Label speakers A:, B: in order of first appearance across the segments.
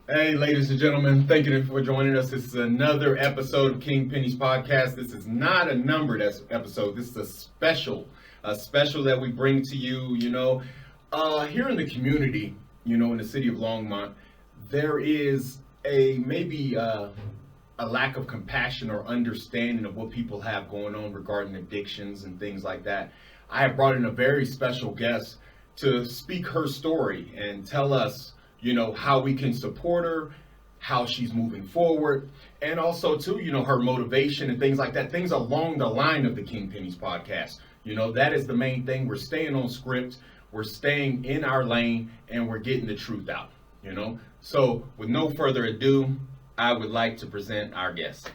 A: Hey, ladies and gentlemen, thank you for joining us. This is another episode of King Penny's podcast. This is not a numbered episode. This is a special that we bring to you. Here in the community, in the city of Longmont, there is maybe a lack of compassion or understanding of what people have going on regarding addictions and things like that. I have brought in a very special guest to speak her story and tell us, how we can support her, how she's moving forward, and also too, her motivation and things like that, things along the line of the King Pennies podcast. That is the main thing. We're staying on script, we're staying in our lane, and we're getting the truth out. So with no further ado, I would like to present our guest.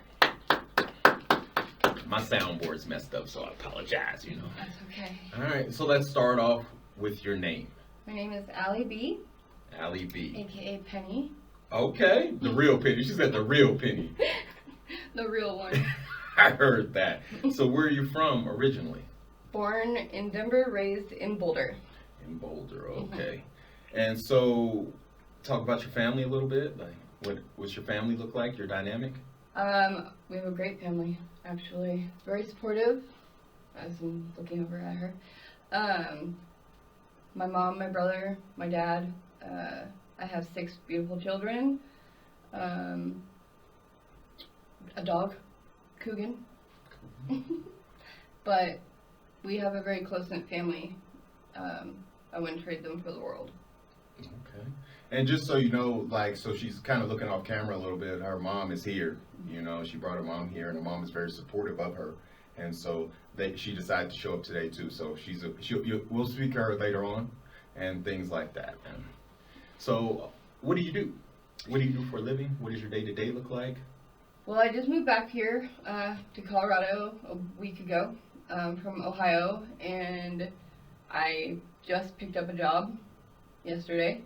A: My soundboard's messed up, so I apologize,
B: That's okay.
A: All right, so let's start off with your name.
B: My name is Allie B.
A: Allie B.
B: AKA Penny.
A: Okay, the real Penny. She said the real Penny.
B: The real one.
A: I heard that. So where are you from originally?
B: Born in Denver, raised in Boulder.
A: In Boulder, okay. And so, talk about your family a little bit. What's your family look like? Your dynamic?
B: We have a great family, actually. Very supportive, as I'm looking over at her. My mom, my brother, my dad. I have 6 beautiful children. A dog, Coogan. But we have a very close-knit family. I wouldn't trade them for the world.
A: Okay. And just so you know, so she's kind of looking off camera a little bit. Her mom is here. She brought her mom here, and her mom is very supportive of her. And so she decided to show up today too. So we'll speak to her later on, and things like that. And so, what do you do? What do you do for a living? What does your day-to-day look like?
B: Well, I just moved back here to Colorado a week ago from Ohio, and I just picked up a job yesterday.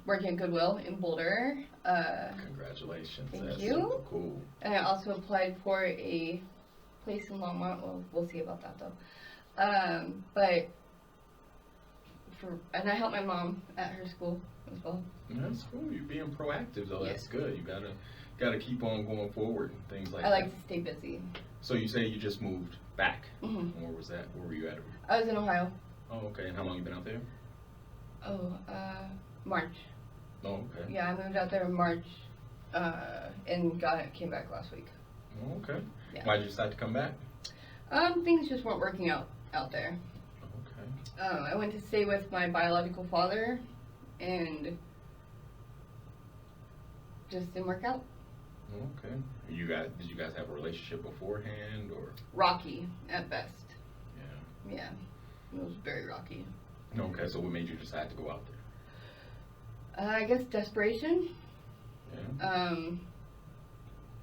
B: Working at Goodwill in Boulder.
A: Congratulations.
B: Thank
A: That's
B: you.
A: super cool.
B: And I also applied for a place in Longmont. Well, we'll see about that though. And I help my mom at her school as well.
A: That's cool. You're being proactive though.
B: Yeah.
A: That's good. You gotta keep on going forward and things like
B: I
A: that.
B: like to stay busy.
A: So you say you just moved back.
B: Mm-hmm.
A: Where was that? Where were you at?
B: I was in Ohio.
A: Oh, okay. And how long you been out there?
B: March.
A: Oh, okay.
B: Yeah, I moved out there in March, and came back last week.
A: Oh, okay.
B: Yeah.
A: Why did you decide to come back?
B: Things just weren't working out there.
A: Okay.
B: I went to stay with my biological father, and just didn't work out.
A: Okay. Did you guys have a relationship beforehand, or?
B: Rocky at best.
A: Yeah.
B: Yeah, it was very rocky.
A: Okay. So what made you decide to go out there?
B: I guess desperation.
A: Yeah.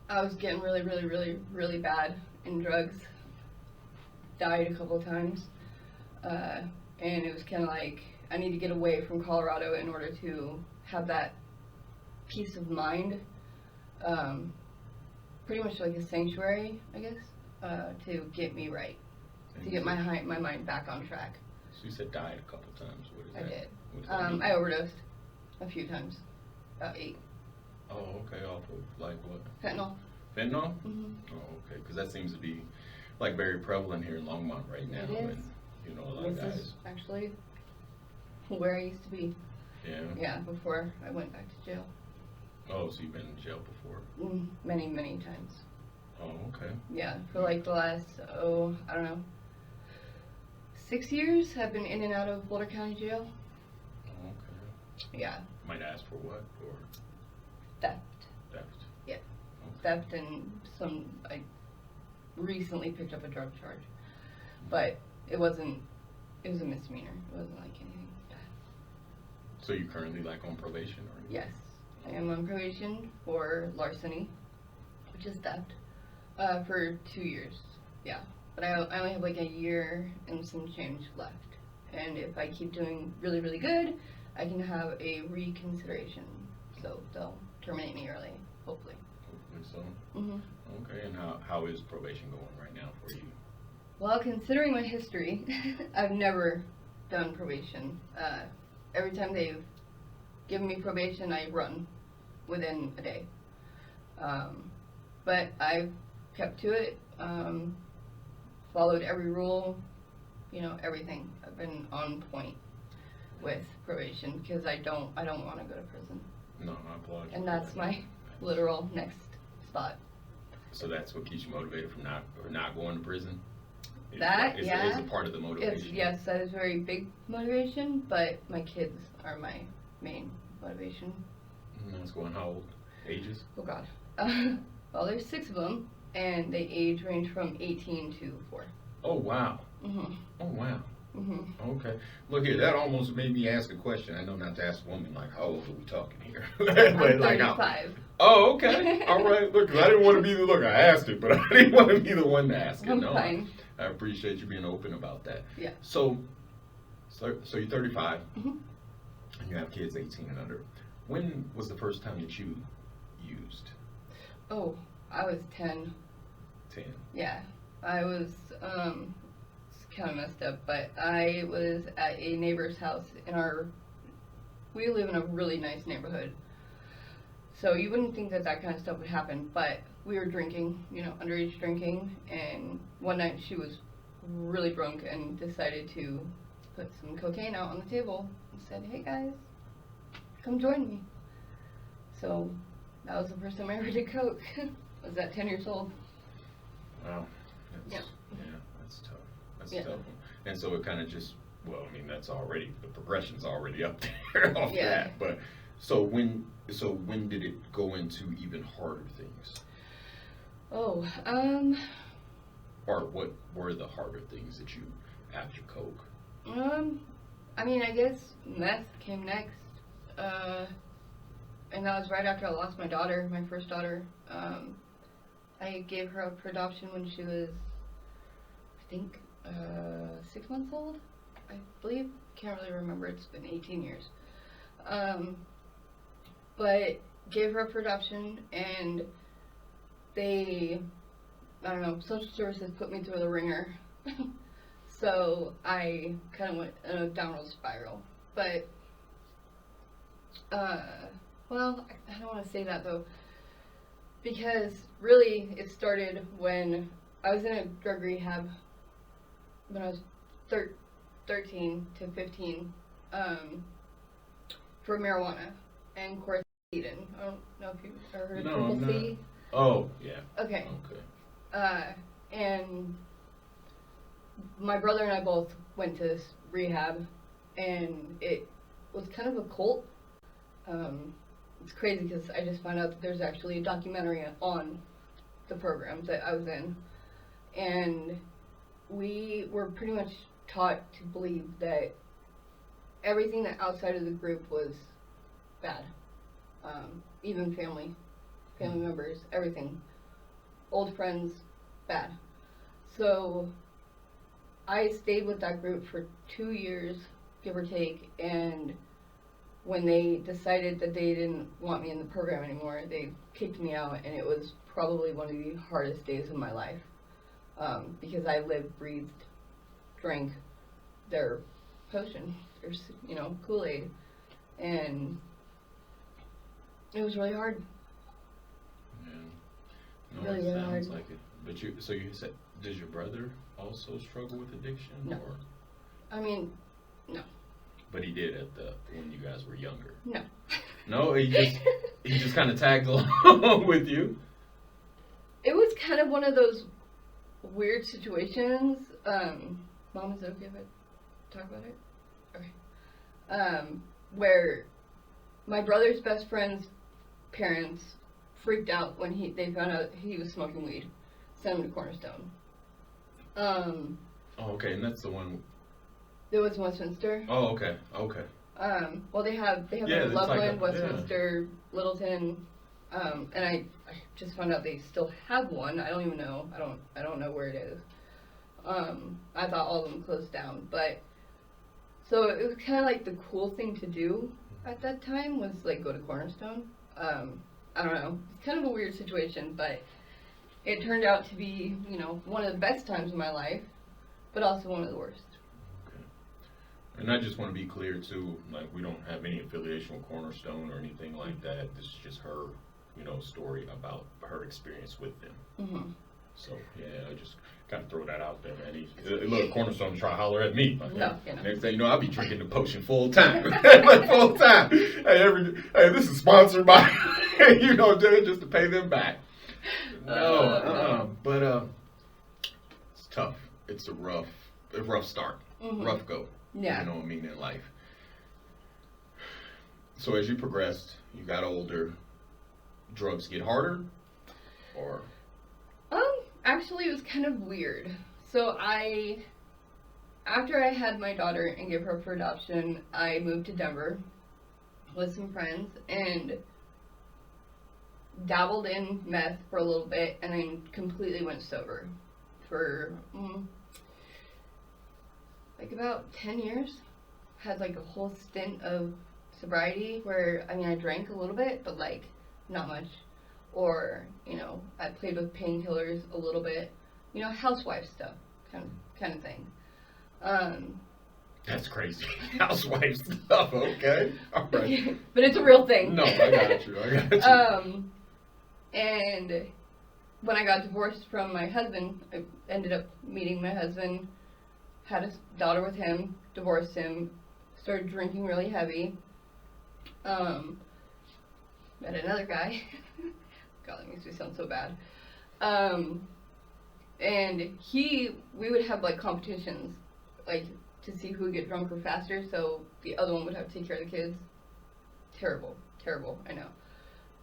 B: I was getting really, really, really, really bad in drugs. Died a couple of times. And it was kind of like, I need to get away from Colorado in order to have that peace of mind. Pretty much like a sanctuary, I guess, to get me right. To get my mind back on track.
A: So you said died a couple times. What is that?
B: I did.
A: What does that mean?
B: I overdosed a few times. About 8.
A: Oh, okay. Off of like what?
B: Fentanyl.
A: Fentanyl?
B: Mm-hmm.
A: Oh, okay. Because that seems to be very prevalent here in Longmont right now.
B: It is.
A: And, a lot of
B: This
A: guys.
B: is actually where I used to be.
A: Yeah.
B: Yeah, before I went back to jail.
A: Oh, so you've been in jail before?
B: Many, many times.
A: Oh, okay.
B: Yeah, for like the last, I don't know, 6 years I've been in and out of Boulder County Jail.
A: Oh, okay.
B: Yeah.
A: Might ask for what? Or
B: Theft.
A: theft?
B: Yeah.
A: Okay.
B: Theft and I recently picked up a drug charge. But it was a misdemeanor. It wasn't like anything bad.
A: So you're currently on probation? Or
B: Yes. I am on probation for larceny, which is theft, for 2 years. Yeah. But I only have a year and some change left. And if I keep doing really, really good, I can have a reconsideration. So they'll terminate me early, hopefully.
A: Hopefully so.
B: Mm-hmm.
A: Okay, and how is probation going right now for you?
B: Well, considering my history, I've never done probation. Every time they've given me probation, I run within a day. But I've kept to it, followed every rule, everything. I've been on point with probation because I don't want to go to prison.
A: No, I applaud you.
B: And that's my literal next spot.
A: So that's what keeps you motivated from not going to prison? Is a part of the motivation?
B: Yes, that is very big motivation, but my kids are my main motivation.
A: That's going how old? Ages?
B: Oh, God. Well, there's 6 of them, and they age range from 18 to 4.
A: Oh, wow.
B: Mm-hmm.
A: Oh, wow.
B: Mm-hmm.
A: Okay. Look here, that almost made me ask a question. I know not to ask a woman, like, how old are we talking here?
B: I'm 35.
A: Oh, okay. All right. Look, I didn't want to be I asked it, but I didn't want to be the one to ask it.
B: I'm fine.
A: I appreciate you being open about that.
B: Yeah.
A: So you're 35,
B: Mm-hmm.
A: and you have kids 18 and under. When was the first time that you used?
B: Oh, I was 10.
A: 10.
B: Yeah. I was, it's kind of messed up, but I was at a neighbor's house we live in a really nice neighborhood. So you wouldn't think that kind of stuff would happen, but we were drinking, underage drinking, and one night she was really drunk and decided to put some cocaine out on the table and said, "Hey guys, come join me." So that was the first time I ever did coke. I was at 10 years old.
A: Wow.
B: Yeah.
A: That's tough. That's
B: Yeah.
A: a tough one. And so it kind of just, the progression's already up there off that. But so when did it go into even harder things?
B: Oh,
A: Or what were the harder things that you, after coke?
B: I guess meth came next. And that was right after I lost my daughter, my first daughter. I gave her up for adoption when she was, I think, 6 months old, I believe. Can't really remember. It's been 18 years. But gave her up for adoption, and social services put me through the ringer. So I kind of went in a downward spiral. But, I don't want to say that though, because really it started when I was in a drug rehab when I was 13 to 15 for marijuana and course Eden. I don't know if you've ever heard of Triple C.
A: Oh, yeah.
B: Okay. And my brother and I both went to this rehab, and it was kind of a cult. It's crazy because I just found out that there's actually a documentary on the program that I was in, and we were pretty much taught to believe that everything that outside of the group was bad, even family members, everything, old friends, bad. So I stayed with that group for 2 years, give or take, and when they decided that they didn't want me in the program anymore, they kicked me out, and it was probably one of the hardest days of my life, because I lived, breathed, drank their potion, their Kool-Aid, and it was really hard.
A: Yeah.
B: Really,
A: it
B: really
A: sounds
B: hard.
A: like it. But you said, does your brother also struggle with addiction?
B: No.
A: Or?
B: No.
A: But he did when you guys were younger.
B: No.
A: No, he just kind of tagged along with you.
B: It was kind of one of those weird situations. Mom, is it okay if I talk about it? Okay. Where my brother's best friend's parents freaked out when they found out he was smoking weed. Sent him to Cornerstone.
A: Oh, okay, and that's the one.
B: There was Westminster.
A: Oh, okay.
B: Well, they have Loveland, Westminster, Littleton, and I just found out they still have one. I don't even know. I don't know where it is. I thought all of them closed down, but so it was kind of like the cool thing to do at that time was like go to Cornerstone. I don't know. It's kind of a weird situation, but it turned out to be one of the best times of my life, but also one of the worst.
A: And And I just want to be clear too, like we don't have any affiliation with Cornerstone or anything like that. This is just her, story about her experience with them.
B: Mm-hmm.
A: So yeah, I just kind of throw that out there, man. Look, Cornerstone try to holler at me. Like,
B: No,
A: next thing you know, I'll be drinking the potion full time, like full time. Hey, this is sponsored by, just to pay them back. No, but it's tough. It's a rough start, rough go.
B: Yeah.
A: You know what I mean, in life. So as you progressed, you got older, drugs get harder, or?
B: Actually, it was kind of weird. So after I had my daughter and gave her for adoption, I moved to Denver with some friends and dabbled in meth for a little bit and then completely went sober for like about 10 years. Had like a whole stint of sobriety where, I drank a little bit, but like not much. Or, I played with painkillers a little bit. Housewife stuff, kind of thing.
A: That's crazy. Housewife stuff, okay. All right.
B: But it's a real thing.
A: No, I got you.
B: And when I got divorced from my husband, I ended up meeting my husband, had a daughter with him, divorced him, started drinking really heavy. Met another guy. God, that makes me sound so bad. And we would have like competitions, like to see who would get drunker faster, so the other one would have to take care of the kids. Terrible, I know.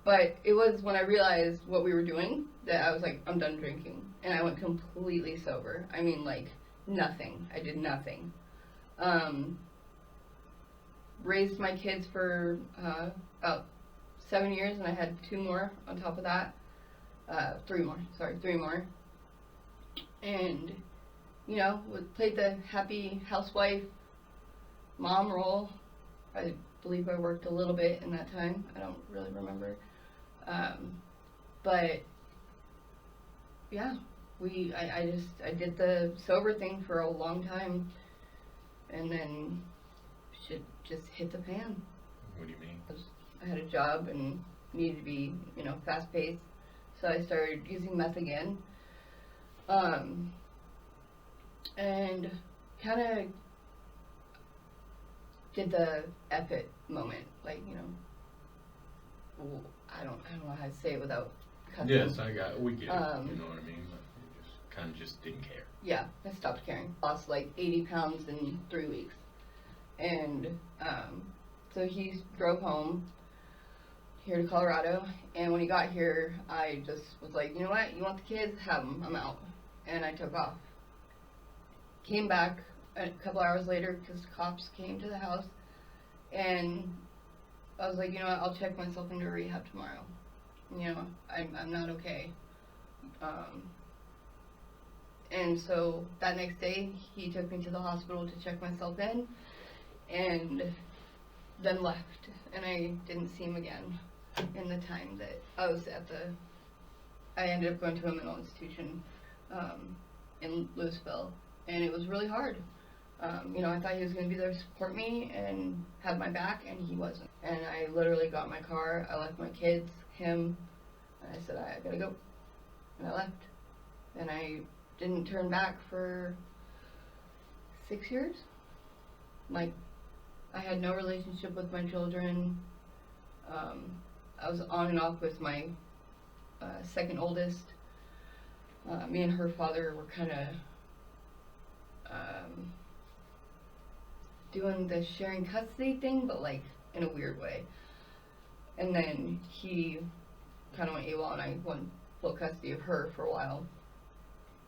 B: But it was when I realized what we were doing that I was like, I'm done drinking. And I went completely sober. Like nothing. I did nothing. Raised my kids for about 7 years, and I had 2 more on top of that. 3 more. And, played the happy housewife mom role. I believe I worked a little bit in that time. I don't really remember. But, yeah, I did the sober thing for a long time, and then shit just hit the fan.
A: What do you mean?
B: I had a job and needed to be, fast-paced, so I started using meth again, and kind of did the F it moment, like, I don't know how to say it without cussing.
A: Yes, we get it, you know what I mean? But you kind of just didn't care.
B: Yeah, I stopped caring. Lost like 80 pounds in 3 weeks, and so he drove home here to Colorado, and when he got here, I just was like, you know what, you want the kids? Have them, I'm out. And I took off. Came back a couple hours later because cops came to the house, and I was like, you know what, I'll check myself into rehab tomorrow. I'm not okay. And so that next day, he took me to the hospital to check myself in, and then left, and I didn't see him again in the time that I was I ended up going to a mental institution in Louisville, and it was really hard. I thought he was going to be there to support me and have my back, and he wasn't. And I literally got my car, I left my kids, him, and I said, I gotta go. And I left. And I didn't turn back for 6 years. Like, I had no relationship with my children. I was on and off with my second oldest. Me and her father were kind of doing the sharing custody thing, but like in a weird way. And then he kind of went AWOL, and I won full custody of her for a while.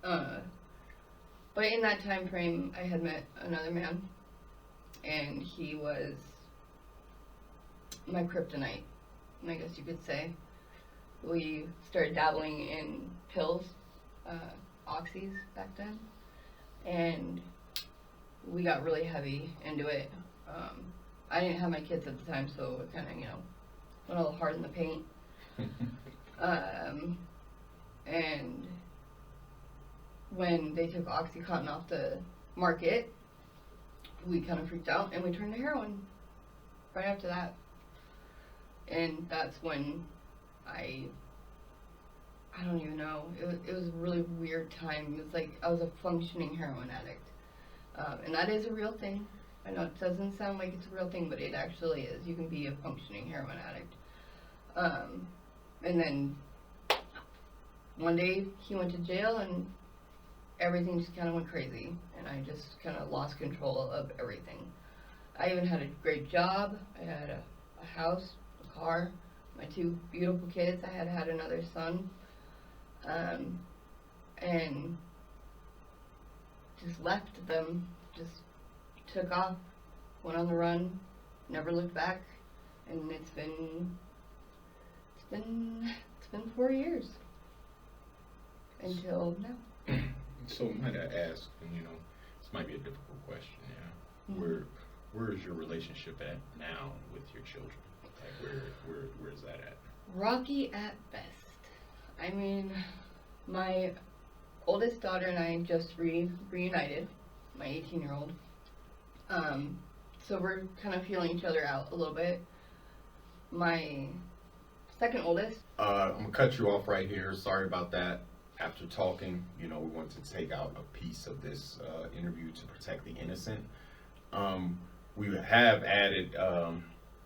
B: But in that time frame, I had met another man, and he was my kryptonite, I guess you could say. We started dabbling in pills, oxys back then, and we got really heavy into it. I didn't have my kids at the time, so it kind of, went a little hard in the paint. And when they took OxyContin off the market, we kind of freaked out and we turned to heroin right after that. And that's when I don't even know. It was a really weird time. It was like I was a functioning heroin addict. And that is a real thing. I know it doesn't sound like it's a real thing, but it actually is. You can be a functioning heroin addict. And then one day he went to jail and everything just kind of went crazy. And I just kind of lost control of everything. I even had a great job. I had a house, a car, my 2 beautiful kids. I had another son. And just left them, just took off, went on the run, never looked back, and it's been 4 years until now.
A: So might I ask, and this might be a difficult question, yeah.
B: Mm-hmm.
A: Where is your relationship at now with your children? Like where is that at?
B: Rocky at best. I mean, my oldest daughter and I just reunited, my 18-year-old. So we're kind of feeling each other out a little bit. My second oldest.
A: I'm going to cut you off right here. Sorry about that. After talking, we want to take out a piece of this interview to protect the innocent. We have added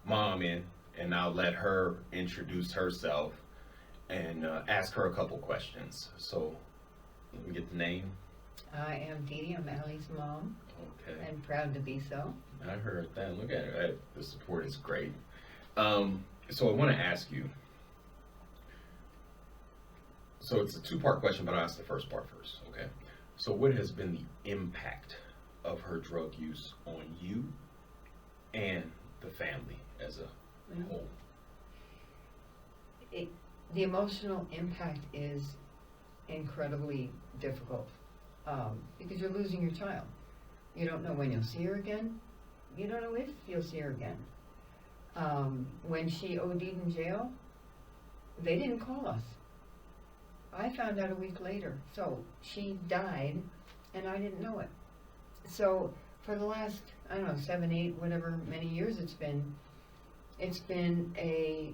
A: Mom in, and I'll let her introduce herself and ask her a couple questions. So, let me get the name.
C: I am Dee Dee. I'm Allie's mom.
A: Okay.
C: And proud to be so.
A: I heard that. Look at her. The support is great. So I want to ask you. So it's a 2-part question, but I'll ask the first part first. Okay. So what has been the impact of her drug use on you and the family as a whole?
C: The emotional impact is incredibly difficult because you're losing your child. You don't know when you'll see her again. You don't know if you'll see her again. When she OD'd in jail, they didn't call us. I found out a week later. So she died and I didn't know it. So for the last, 7, 8, whatever many years it's been a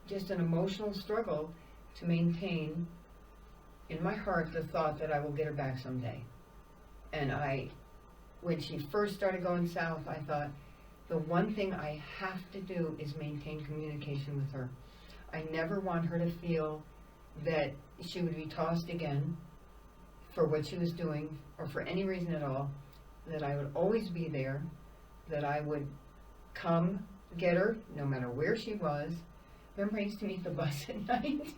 C: just an emotional struggle to maintain in my heart the thought that I will get her back someday. And when she first started going south, I thought the one thing I have to do is maintain communication with her. I never want her to feel that she would be tossed again for what she was doing or for any reason at all, that I would always be there, that I would come get her no matter where she was. Remember I used to meet the bus at night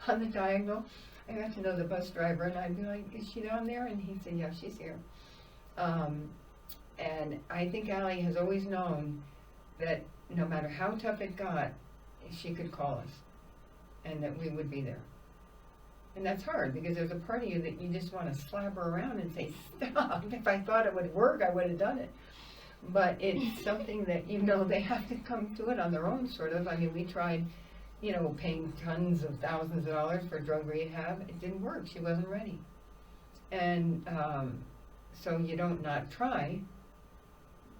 C: on the diagonal? I got to know the bus driver and I'd be like, is she down there? And he'd say, yeah, she's here. And I think Allie has always known that no matter how tough it got, she could call us and that we would be there. And that's hard because there's a part of you that you just want to slap her around and say, stop. If I thought it would work, I would have done it. But it's something that, they have to come to it on their own, sort of. I mean, we tried, paying tons of thousands of dollars for drug rehab. It didn't work. She wasn't ready. And so you don't not try,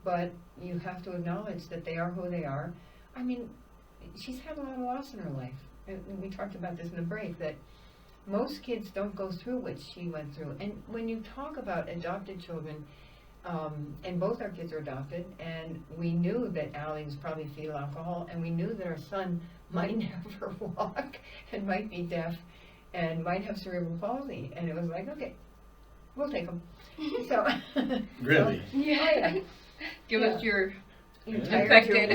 C: but you have to acknowledge that they are who they are. I mean, she's had a lot of loss in her life. And we talked about this in the break, that most kids don't go through what she went through. And when you talk about adopted children, and both our kids are adopted, and we knew that Allie was probably fetal alcohol, and we knew that our son might never walk and might be deaf and might have cerebral palsy. And it was like, okay, we'll take him. So
A: Really?
C: So, yeah.
B: Give us your
C: infected.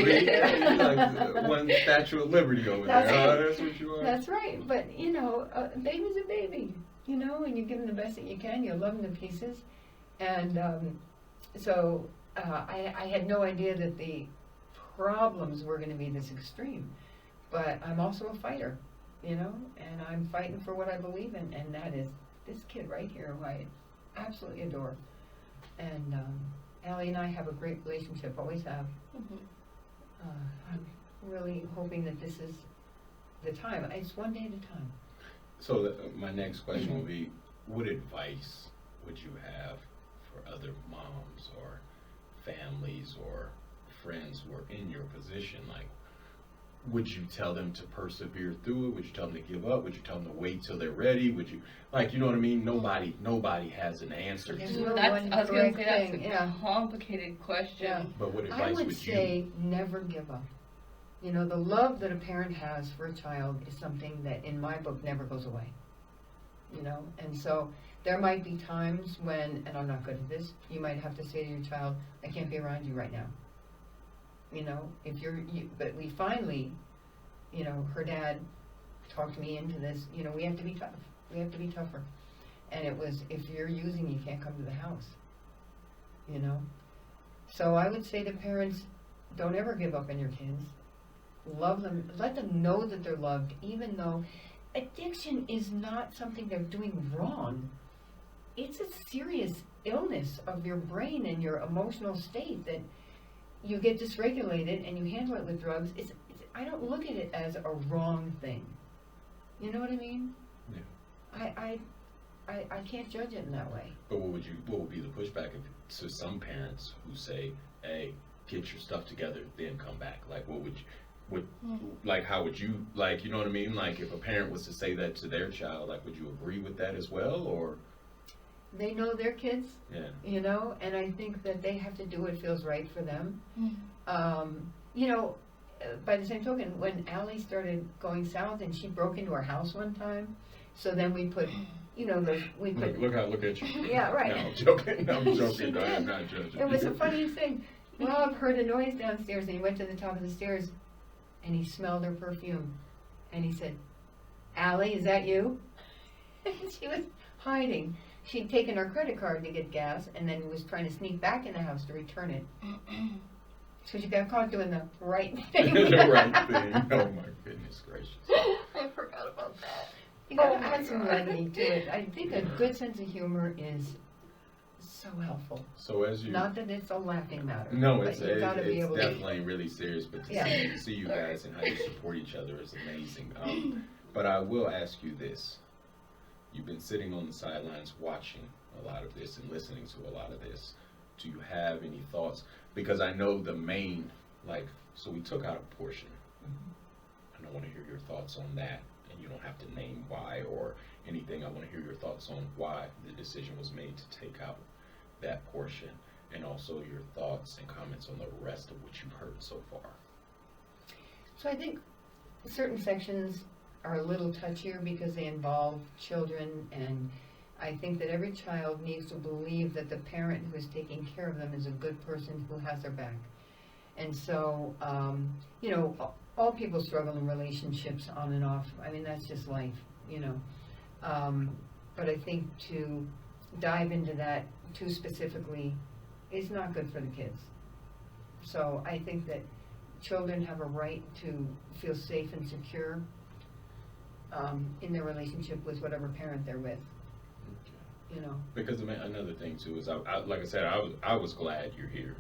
A: Like one Statue of Liberty over
C: That's
A: there.
C: right.
A: That's what you are.
C: That's right. But, a baby's a baby, and you give them the best that you can. You love them to pieces. And so I had no idea that the problems were going to be this extreme. But I'm also a fighter, and I'm fighting for what I believe in, and that is this kid right here who I absolutely adore. And Allie and I have a great relationship, always have.
B: Mm-hmm.
C: I'm really hoping that this is the time. It's one day at a time.
A: So my next question will be, what advice would you have for other moms or families or friends who are in your position? Like, would you tell them to persevere through it? Would you tell them to give up? Would you tell them to wait till they're ready? Would you, like, you know what I mean? Nobody has an answer
C: There's
A: to
C: no
A: it.
C: one
B: I was gonna
C: correct
B: say that's
C: thing,
B: a
C: yeah.
B: complicated question.
C: Yeah.
A: But what
C: I
A: advice
C: would
A: would
C: say
A: you?
C: never give up. You know, the love that a parent has for a child is something that in my book never goes away. You know, and so there might be times when, and I'm not good at this, you might have to say to your child, I can't be around you right now. You know, but we finally, you know, her dad talked me into this, you know, we have to be tough. We have to be tougher. And it was, if you're using, you can't come to the house. You know? So I would say to parents, don't ever give up on your kids. Love them. Let them know that they're loved, even though addiction is not something they're doing wrong. It's a serious illness of your brain and your emotional state that you get dysregulated and you handle it with drugs. I don't look at it as a wrong thing. You know what I mean?
A: Yeah.
C: I can't judge it in that way.
A: But what would be the pushback to some parents who say, hey, get your stuff together, then come back? Like, like, how would you, like, you know what I mean? Like, if a parent was to say that to their child, like, would you agree with that as well, or?
C: They know their kids,
A: Yeah.
C: you know, and I think that they have to do what feels right for them. You know, by the same token, when Allie started going south and she broke into our house one time, so then we put, you know,
A: Look at you.
C: Yeah, right.
A: No, I'm joking. I'm
C: She
A: joking.
C: did.
A: I'm not judging.
C: It was the funniest thing. Rob heard a noise downstairs and he went to the top of the stairs and he smelled her perfume and he said, Allie, is that you? And she was hiding. She'd taken her credit card to get gas and then was trying to sneak back in the house to return it. So she got caught doing the right thing.
A: The right thing. Oh my goodness gracious.
B: I forgot about that.
C: You gotta
B: Oh my
C: add some
B: God.
C: levity to it. I think a good sense of humor is so helpful.
A: So as you
C: Not that it's a laughing matter.
A: No,
C: but
A: it's
C: you gotta be able
A: definitely really serious, but to
C: Yeah.
A: see you guys and how you support each other is amazing. But I will ask you this. You've been sitting on the sidelines watching a lot of this and listening to a lot of this. Do you have any thoughts? Because I know the main, like, so we took out a portion. And I want to hear your thoughts on that. And you don't have to name why or anything. I want to hear your thoughts on why the decision was made to take out that portion, and also your thoughts and comments on the rest of what you've heard so far.
C: So I think certain sections are a little touchier because they involve children, and I think that every child needs to believe that the parent who is taking care of them is a good person who has their back. And so, you know, all people struggle in relationships on and off. I mean, that's just life, you know. But I think to dive into that too specifically is not good for the kids. So I think that children have a right to feel safe and secure in their relationship with whatever parent they're with. You know.
A: Because another thing too is, like I said, I was glad you're here,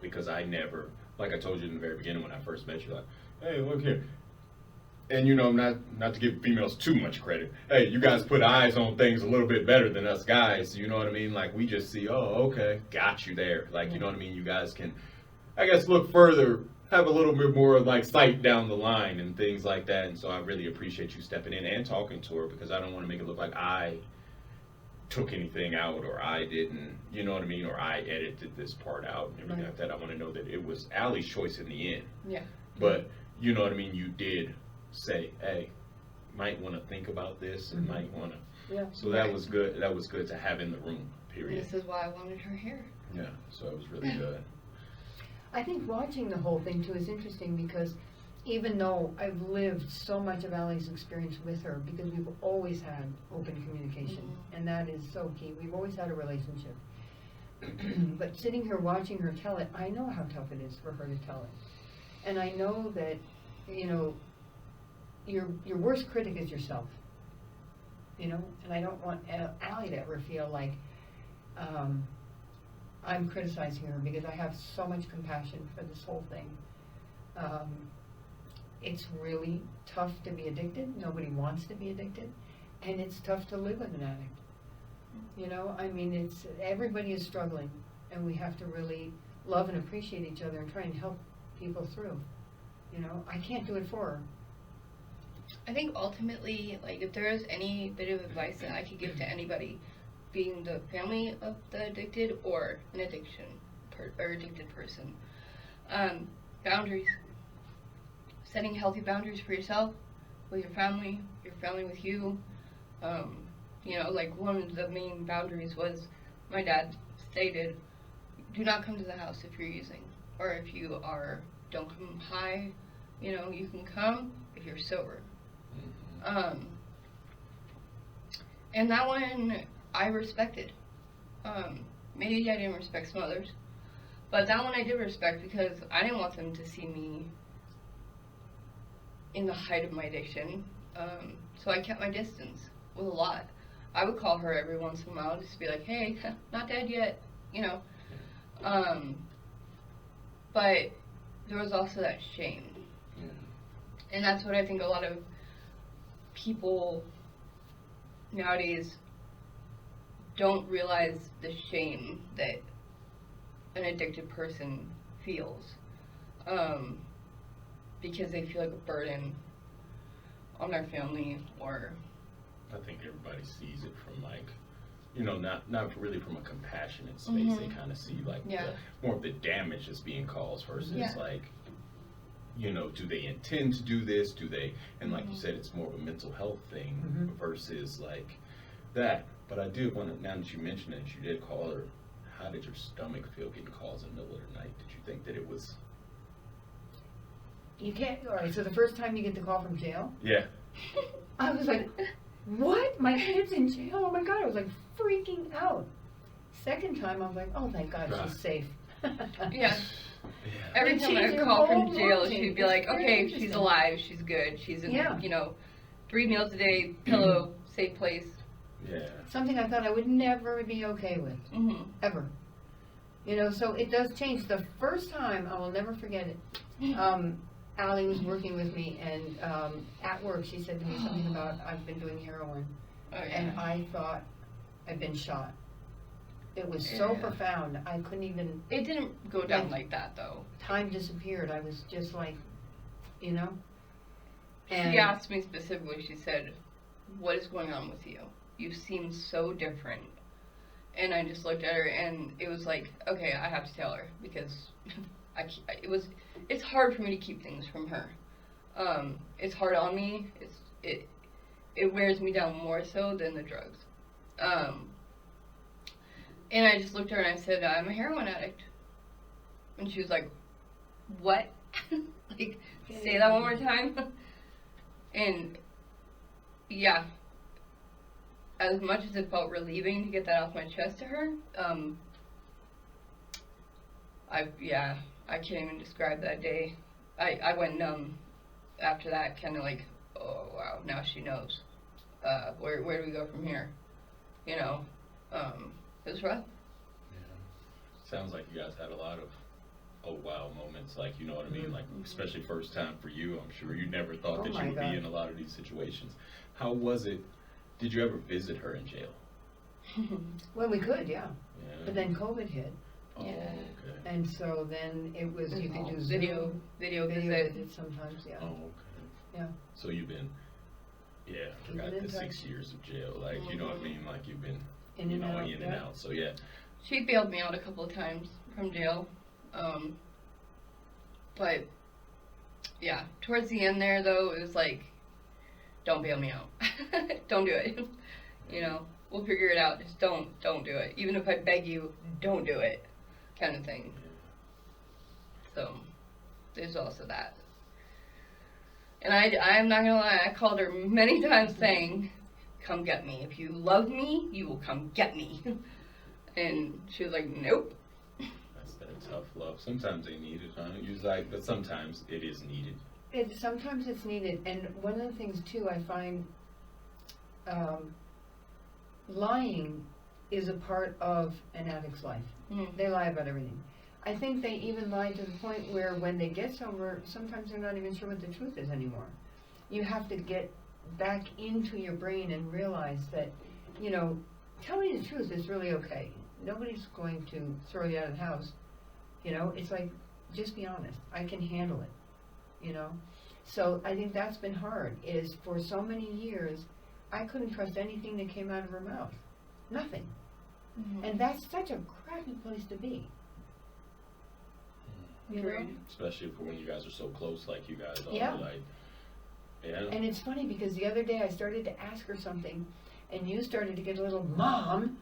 A: because I never, like I told you in the very beginning when I first met you, like, hey, look here. And you know, not to give females too much credit. Hey, you guys put eyes on things a little bit better than us guys. You know what I mean? Like, we just see, oh, okay, got you there. Like, you know what I mean? You guys can, I guess, look further, have a little bit more like sight down the line and things like that. And so I really appreciate you stepping in and talking to her, because I don't want to make it look like I took anything out or I didn't, you know what I mean? Or I edited this part out and everything like that. I want to know that it was Allie's choice in the end.
B: Yeah.
A: But you know what I mean? You did say, hey, might want to think about this and might want to.
C: Yeah.
A: So that was good. That was good to have in the room, period.
B: This is why I wanted her here.
A: Yeah, so it was really good.
C: I think watching the whole thing too is interesting because even though I've lived so much of Allie's experience with her, because we've always had open communication, and that is so key. We've always had a relationship. But sitting here watching her tell it, I know how tough it is for her to tell it. And I know that, you know, your worst critic is yourself. You know, and I don't want Allie to ever feel like I'm criticizing her, because I have so much compassion for this whole thing. It's really tough to be addicted. Nobody wants to be addicted. And it's tough to live with an addict. You know, I mean, it's, everybody is struggling, and we have to really love and appreciate each other and try and help people through. You know, I can't do it for her.
B: I think ultimately, like, if there is any bit of advice that I could give to anybody, being the family of the addicted or an or addicted person, boundaries. Setting healthy boundaries for yourself, with your family with you. You know, like, one of the main boundaries was, my dad stated, do not come to the house if you're using, or if you are, don't come high, you know, you can come if you're sober. And that one I respected. Maybe I didn't respect some others, but that one I did respect because I didn't want them to see me in the height of my addiction. So I kept my distance with a lot. I would call her every once in a while just to be like, hey, not dead yet, you know. But there was also that shame. And that's what I think a lot of people nowadays don't realize, the shame that an addicted person feels. Because they feel like a burden on their family, or...
A: I think everybody sees it from, like, you know, not really from a compassionate space. They kind of see, like, more of the damage that's being caused versus, like, you know, do they intend to do this? Do they, and like you said, it's more of a mental health thing versus, like, that. But I do want to, now that you mentioned it, you did call her, how did your stomach feel getting calls in the middle of the night? Did you think that it was...
C: You can't, all right, so the first time you get the call from jail?
A: Yeah.
C: I was like, what? My kid's in jail? Oh my God, I was like freaking out. Second time, I was like, oh thank God, she's safe.
B: Yeah. Every time I would call from jail, she'd be like, okay, she's alive, she's good, she's in, you know, 3 meals a day, pillow, safe place.
A: Yeah.
C: Something I thought I would never be okay with, ever. You know, so it does change. The first time, I will never forget it. Allie was working with me, and at work she said to me something about, I've been doing heroin. And I thought I'd been shot. It was so profound, I couldn't even...
B: It didn't go down like that, though.
C: Time disappeared. I was just like, you know? And
B: she asked me specifically, she said, what is going on with you? You seem so different. And I just looked at her, and it was like, okay, I have to tell her, because it's hard for me to keep things from her. It's hard on me. It wears me down more so than the drugs. And I just looked at her and I said, I'm a heroin addict. And she was like, what? Like, say that one more time. And yeah, as much as it felt relieving to get that off my chest to her, I can't even describe that day. I went numb after that, kind of like, oh wow, now she knows. Where do we go from here? You know, it was rough.
A: Yeah. Sounds like you guys had a lot of oh wow moments, like, you know what I mean? Like, especially first time for you, I'm sure you never thought that you would be in a lot of these situations. How was it? Did you ever visit her in jail?
C: Well, we could, yeah. But then COVID hit.
A: Oh, okay.
C: And so then it was, you could do
B: video
C: visits sometimes, yeah.
A: Oh, okay.
C: Yeah.
A: So you've been, I forgot the 6 years of jail. Like, you know what I mean? Like, you've been, in and out. So, yeah.
B: She bailed me out a couple of times from jail. But, yeah, towards the end there, though, it was like, don't bail me out. Don't do it. You know, we'll figure it out. Just don't do it. Even if I beg you, don't do it. Kind of thing. So, there's also that. And I'm not gonna lie, I called her many times saying, come get me. If you love me, you will come get me. And she was like, nope.
A: That's that tough love. Sometimes they need it, huh? But sometimes it is needed.
C: Sometimes it's needed. And one of the things, too, I find lying is a part of an addict's life. They lie about everything. I think they even lie to the point where when they get sober, sometimes they're not even sure what the truth is anymore. You have to get back into your brain and realize that, you know, tell me the truth, it's really okay. Nobody's going to throw you out of the house. You know, it's like, just be honest. I can handle it, you know. So I think that's been hard, is for so many years, I couldn't trust anything that came out of her mouth. Nothing.
B: Mhm.
C: And that's such a crappy place to be. You know?
B: Agreed.
D: Especially for when you guys are so close, like you guys are.
C: Yeah.
D: Like, yeah.
C: And it's funny because the other day I started to ask her something, and you started to get a little, Mom,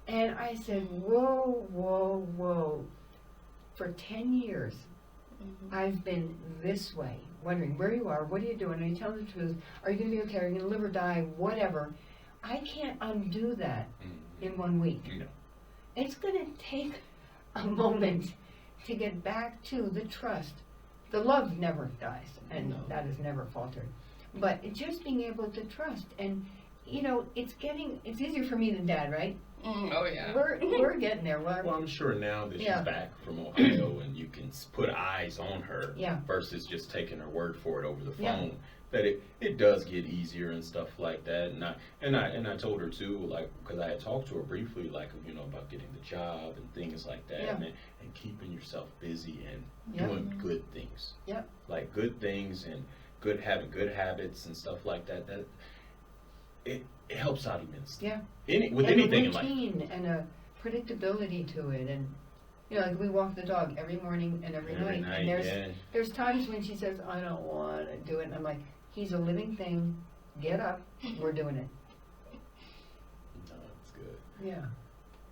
C: and I said, whoa, whoa, whoa. For 10 years,
B: Mhm.
C: I've been this way, wondering where you are, what are you doing, are you telling the truth, are you going to be okay, are you going to live or die, whatever. I can't undo that in 1 week.
D: No.
C: It's going to take a moment to get back to the trust. The love never dies, and
D: No.
C: that has never faltered. But just being able to trust, and you know, it's easier for me than Dad, right?
B: Oh yeah.
C: We're getting there.
D: Well, I'm sure now that
C: Yeah.
D: she's back from Ohio and you can put eyes on her
C: Yeah.
D: versus just taking her word for it over the phone,
C: Yeah.
D: that it does get easier and stuff like that. And I told her too, like, because I had talked to her briefly, like, you know, about getting the job and things like that,
C: Yeah.
D: and keeping yourself busy and
C: Yeah.
D: doing good things.
C: Yeah.
D: Like good things and having good habits and stuff like that. That it helps out immensely.
C: Yeah.
D: With
C: and
D: anything
C: a
D: in life.
C: routine and a predictability to it, and you know, like we walk the dog every morning and every night, and there's times when she says, I don't want to do it, and I'm like, he's a living thing, get up, we're doing it.
D: No, it's good.
C: Yeah.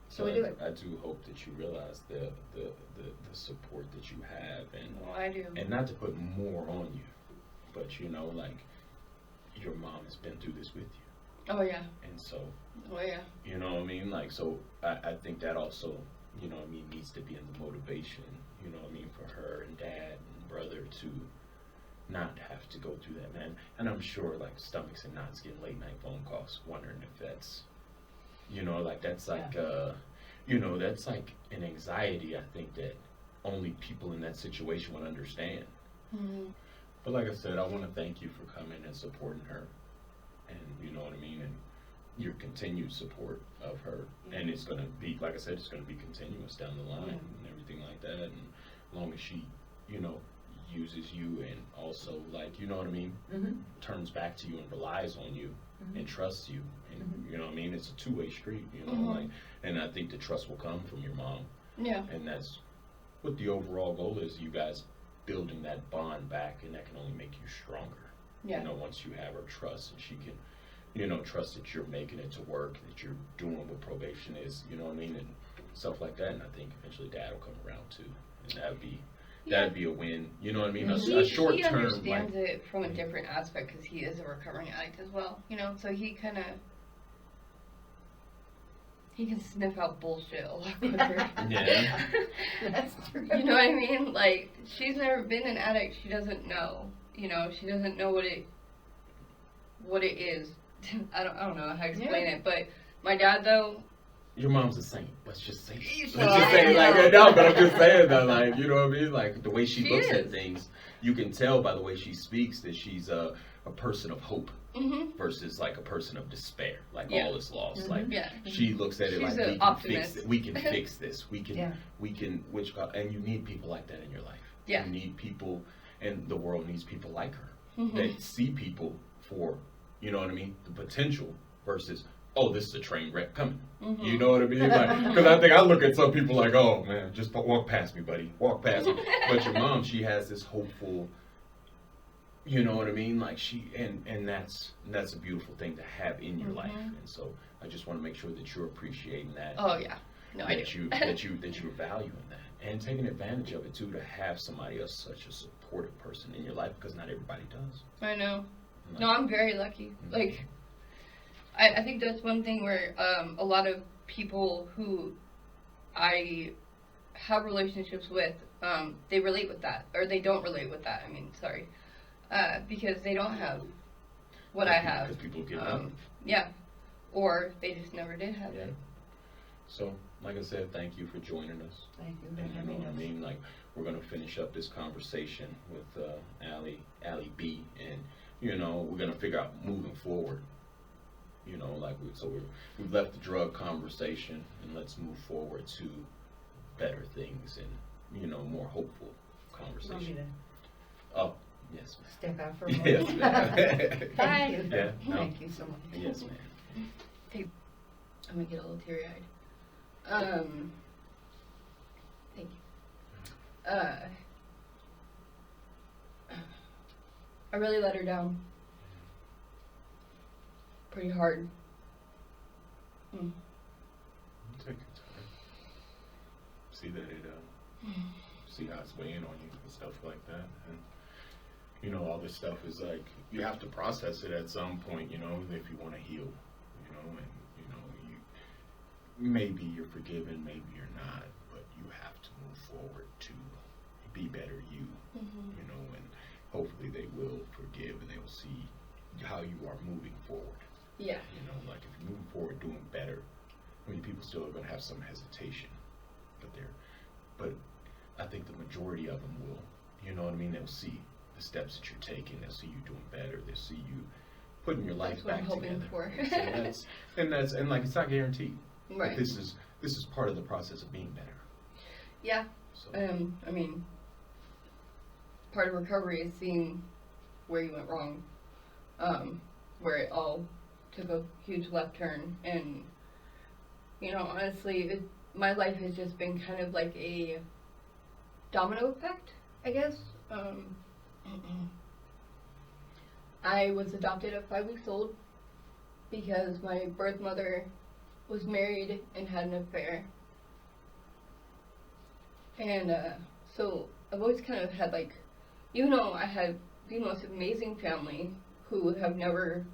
C: So we do it.
D: I do hope that you realize the support that you have,
B: Oh, I do.
D: and not to put more on you, but you know, like, your mom has been through this with you,
B: Oh yeah.
D: and so,
B: Oh yeah.
D: you know what I mean, like, so I think that also, you know what I mean, needs to be in the motivation, you know what I mean, for her and Dad and brother to not have to go through that, man. And I'm sure, like, stomachs and knots getting late night phone calls wondering if that's, you know, like, that's like you know, that's like an anxiety, I think, that only people in that situation would understand.
B: Mhm.
D: But like I said, I want to thank you for coming and supporting her, and you know what I mean, and your continued support of her. And it's going to be, like I said, it's going to be continuous down the line and everything like that. And as long as she, you know, uses you and also, like, you know what I mean,
C: Mm-hmm.
D: turns back to you and relies on you and trusts you, and
C: Mhm.
D: you know what I mean, it's a two-way street, you know,
B: Mhm.
D: like, and I think the trust will come from your mom.
B: Yeah.
D: And that's what the overall goal is, you guys building that bond back, and that can only make you stronger.
B: Yeah.
D: You know, once you have her trust, and she can, you know, trust that you're making it to work, that you're doing what probation is, you know what I mean, and stuff like that. And I think eventually Dad will come around too, and that'd be a win. You know what I mean? A short
B: he
D: term,
B: understands
D: like,
B: it from a different aspect because he is a recovering addict as well. You know, so he kind of can sniff out bullshit a lot quicker.
D: Yeah.
C: That's true.
B: You know what I mean? Like, she's never been an addict. She doesn't know. You know, she doesn't know what it is. I don't know how to explain it. But my dad, though,
D: Your mom's a saint. Let's just say it.
B: She's
D: Let's just say it.
B: right.
D: Like, no, but I'm just saying that, like, you know what I mean? Like, the way she
B: She
D: looks at
B: is.
D: things, you can tell by the way she speaks that she's a person of hope versus like a person of despair. Like,
B: Yeah.
D: all is lost. Like,
B: yeah.
D: she looks at it
B: She's
D: like,
B: an
D: we can
B: optimist.
D: fix it. We can fix this. We can,
C: Yeah.
D: and you need people like that in your life.
B: Yeah.
D: You need people, and the world needs people like her
B: Mhm.
D: that see people for, you know what I mean, the potential versus, oh, this is a train wreck coming.
B: Mhm.
D: You know what I mean? Like, because I think I look at some people like, oh man, just walk past me, buddy, walk past me. But your mom, she has this hopeful, you know what I mean? Like, and that's a beautiful thing to have in your life. And so I just want to make sure that you're appreciating that.
B: Oh, yeah. No, I
D: that
B: do.
D: you're valuing that and taking advantage of it too, to have somebody else, such a supportive person in your life, because not everybody does.
B: I know.
D: Like,
B: No, I'm very lucky. Like, I think that's one thing where a lot of people who I have relationships with, they relate with that, or they don't relate with that. I mean, sorry, because they don't have what I have.
D: because people give up.
B: Yeah, or they just never did have
D: Yeah.
B: it.
D: So, like I said, thank you for joining us.
C: Thank you for
D: And you know
C: having
D: what I
C: us.
D: mean? Like, we're gonna finish up this conversation with Allie B, and you know, we're gonna figure out moving forward You know, like we've left the drug conversation and let's move forward to better things and, you know, more hopeful
C: Want me
D: conversation.
C: to
D: Oh, yes,
C: step out for a
D: ma'am.
C: moment?
D: Yes, ma'am.
B: Bye.
C: Thank you.
D: Yeah, no.
C: Thank you so much.
D: Yes, ma'am.
B: I'm gonna get a little teary-eyed. Thank you. I really let her down. Pretty hard.
D: Take your time. See that see how it's weighing on you and stuff like that. And, you know, all this stuff is like, you have to process it at some point, you know, if you want to heal, you know, and, you know, maybe you're forgiven, maybe you're not, but you have to move forward to be better you, you know, and hopefully they will forgive and they will see how you are moving forward.
B: Yeah.
D: You know, like if you're moving forward doing better, I mean, people still are going to have some hesitation, but I think the majority of them will, you know what I mean? They'll see the steps that you're taking, they'll see you doing better, they'll see you putting your life
B: That's what
D: back
B: I'm hoping
D: together.
B: for.
D: And like, it's not guaranteed.
B: Right.
D: But this is part of the process of being better.
B: Yeah.
D: So
B: I mean, part of recovery is seeing where you went wrong, where it all took a huge left turn, and you know, honestly, my life has just been kind of like a domino effect, I guess. I was adopted at 5 weeks old because my birth mother was married and had an affair. And so I've always kind of had like, even though I had the most amazing family who have never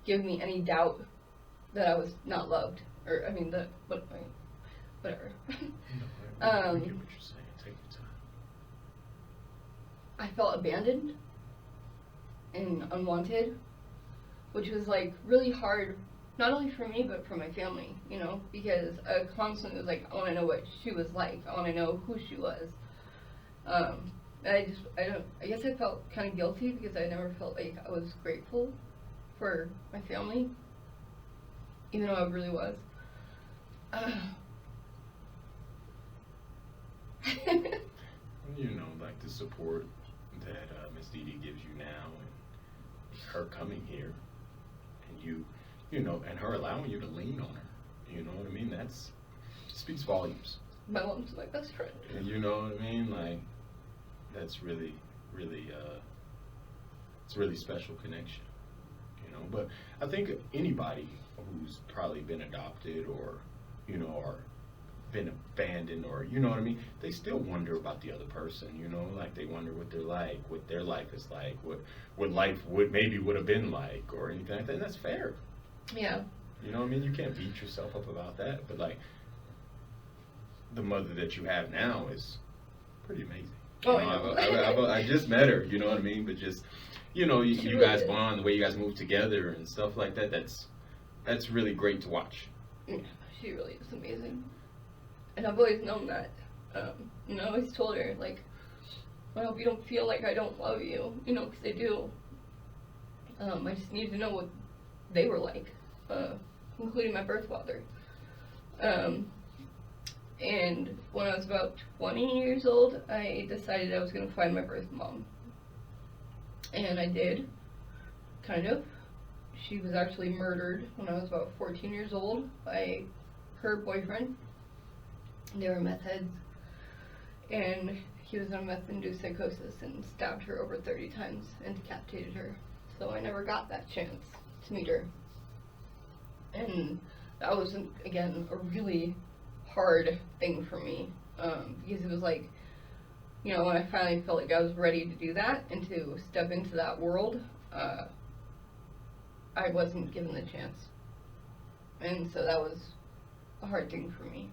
B: given me any doubt that I was not loved, or I mean, whatever.
D: I get what you're saying. Take your time.
B: I felt abandoned and unwanted, which was like really hard, not only for me but for my family, you know, because I constantly was like, I want to know what she was like, I want to know who she was. And I guess I felt kind of guilty because I never felt like I was grateful for my family, even though I really was.
D: You know, like the support that Miss Dee Dee gives you now, and her coming here, and you know, and her allowing you to lean on her. You know what I mean? That's speaks volumes.
B: My mom's my best friend.
D: And you know what I mean? Like, that's really, really, it's a really special connection, you know. But I think anybody who's probably been adopted or, you know, or been abandoned or, you know what I mean, they still wonder about the other person, you know, like they wonder what they're like, what their life is like, what life would have been like or anything like that. And that's fair.
B: Yeah.
D: You know what I mean? You can't beat yourself up about that. But like, the mother that you have now is pretty amazing.
B: Oh,
D: You know,
B: I know.
D: I just met her, you know what I mean? But just, you know,
B: She
D: you
B: really
D: guys
B: is.
D: bond, the way you guys move together and stuff like that, that's really great to watch.
B: Yeah, she really is amazing. And I've always known that. And I always told her, like, I hope you don't feel like I don't love you, you know, because I do. I just need to know what they were like, including my birth father. And when I was about 20 years old, I decided I was going to find my birth mom. And I did, kind of. She was actually murdered when I was about 14 years old by her boyfriend. They were meth heads. And he was in a meth-induced psychosis and stabbed her over 30 times and decapitated her. So I never got that chance to meet her. And that was, again, a really hard thing for me, because it was like, you know, when I finally felt like I was ready to do that and to step into that world, I wasn't given the chance. And so that was a hard thing for me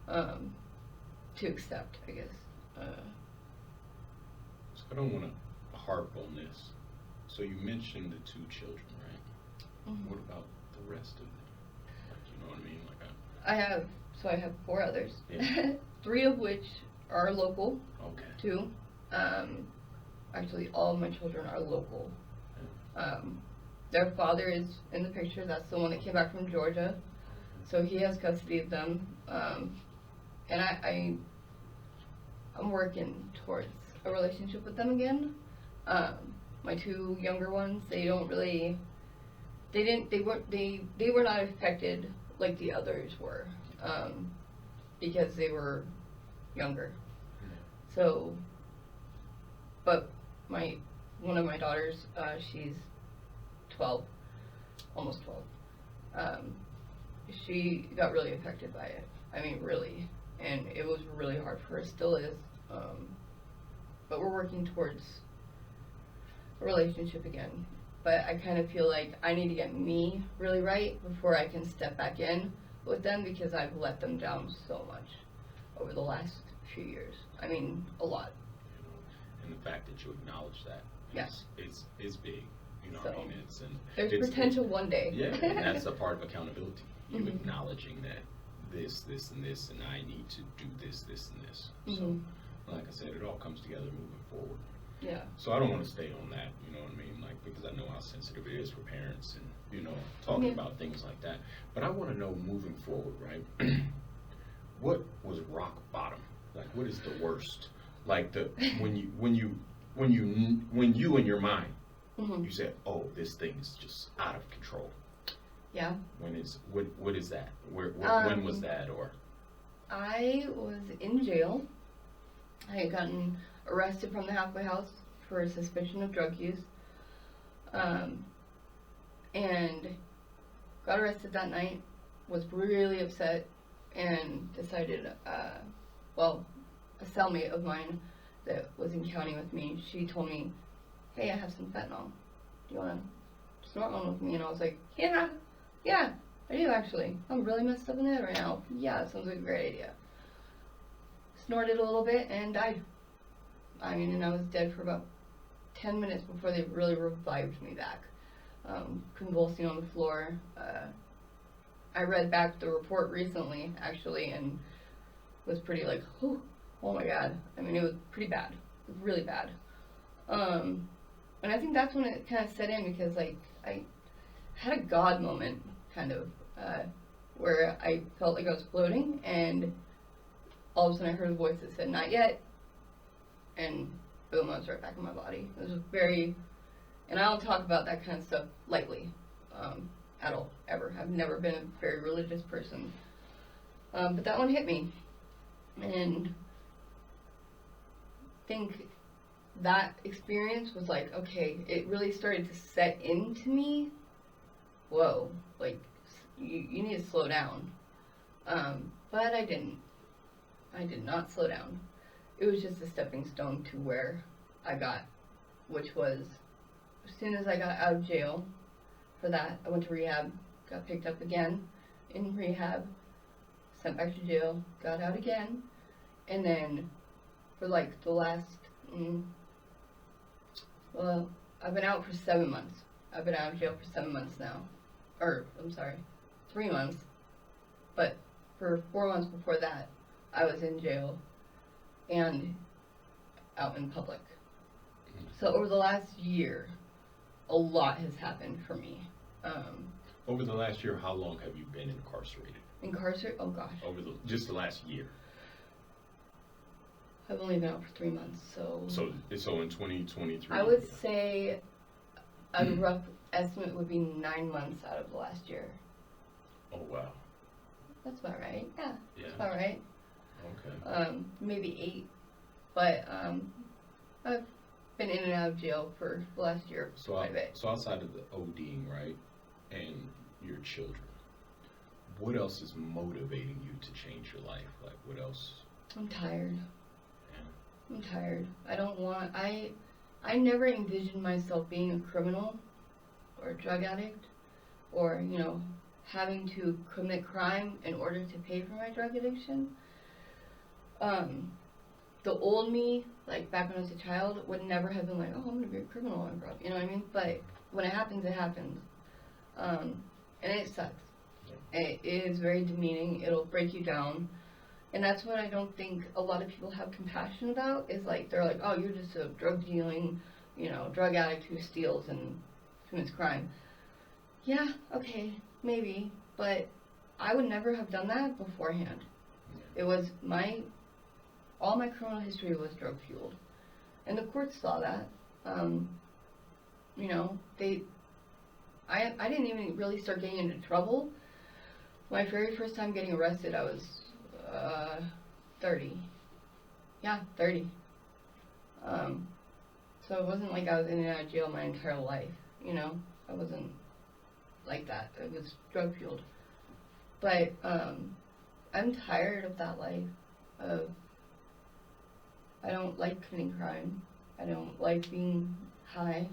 B: to accept, I guess.
D: So I don't want to harp on this. So you mentioned the 2 children, right?
B: Mhm.
D: What about the rest of them? Like, you know what I mean? Like
B: I have 4 others,
D: Yeah.
B: 3 of which are local,
D: okay.
B: 2. Actually, all of my children are local. their father is in the picture. That's the one that came back from Georgia. So he has custody of them. And I'm working towards a relationship with them again. My two younger ones, they were not affected like the others were, because they were younger. So, but one of my daughters, she's 12, almost 12. She got really affected by it. I mean, really. And it was really hard for her, still is. But we're working towards a relationship again. But I kind of feel like I need to get me really right before I can step back in with them, because I've let them down so much over the last few years. I mean, a lot.
D: And the fact that you acknowledge that is big. You know,
B: So,
D: what I mean,
B: there's potential one day.
D: Yeah, and that's a part of accountability. You
B: Mhm.
D: acknowledging that this, and this, and I need to do this, and this. So,
B: Mhm.
D: like I said, it all comes together moving forward.
B: Yeah.
D: So I don't want to stay on that, you know what I mean? Like, because I know how sensitive it is for parents and, you know, talking
B: Yeah.
D: about things like that. But I want to know moving forward, right? What was rock bottom? Like, what is the worst? Like when you in your mind,
B: Mhm.
D: you said, "Oh, this thing is just out of control."
B: Yeah.
D: What is that? When was that? Or
B: I was in jail. I had gotten arrested from the halfway house for suspicion of drug use. And got arrested that night, was really upset, and decided, a cellmate of mine that was in county with me, she told me, hey, I have some fentanyl. Do you want to snort one with me? And I was like, yeah, I do actually. I'm really messed up in the head right now. Yeah, that sounds like a great idea. Snorted a little bit and died. I mean, and I was dead for about 10 minutes before they really revived me back. Convulsing on the floor. I read back the report recently, actually, and was pretty like, oh my god. I mean, it was pretty bad. Really bad. And I think that's when it kind of set in, because, like, I had a God moment, kind of, where I felt like I was floating, and all of a sudden I heard a voice that said, not yet, and boom, I was right back in my body. It was very, and I don't talk about that kind of stuff lightly, at all, ever. I've never been a very religious person. But that one hit me, and I think that experience was like, okay, it really started to set into me, whoa, like, you need to slow down. But I didn't. I did not slow down. It was just a stepping stone to where I got, which was, as soon as I got out of jail for that, I went to rehab, got picked up again in rehab, sent back to jail, got out again, and then for like the last, I've been out for 7 months. I've been out of jail for 7 months now. Or, I'm sorry, 3 months. But for 4 months before that, I was in jail and out in public. So over the last year, a lot has happened for me.
D: over the last year, how long have you been incarcerated?
B: Incarcerated? Oh gosh.
D: Over just the last year.
B: I've only been out for 3 months, so.
D: So in 2023.
B: I would say a rough estimate would be 9 months out of the last year.
D: Oh wow.
B: That's about right. Yeah.
D: Yeah.
B: That's about right.
D: Okay.
B: Maybe 8, but I've been in and out of jail for the last year quite a bit.
D: So outside of the ODing, right, and your children, what else is motivating you to change your life? Like, what else?
B: I'm tired.
D: Yeah.
B: I'm tired. I never envisioned myself being a criminal or a drug addict, or, having to commit crime in order to pay for my drug addiction. The old me, like back when I was a child, would never have been like, oh, I'm gonna be a criminal or a drug, you know what I mean? But when it happens, it happens. And it sucks. It is very demeaning. It'll break you down. And that's what I don't think a lot of people have compassion about, is like, they're like, oh, you're just a drug dealing, drug addict who steals and commits crime. Yeah, okay, maybe, but I would never have done that beforehand. It was all my criminal history was drug fueled, and the courts saw that. You know, I didn't even really start getting into trouble. My very first time getting arrested, I was 30. Yeah, 30. So it wasn't like I was in and out of jail my entire life. You know, I wasn't like that. It was drug fueled. But I'm tired of that life. I don't like committing crime. I don't like being high.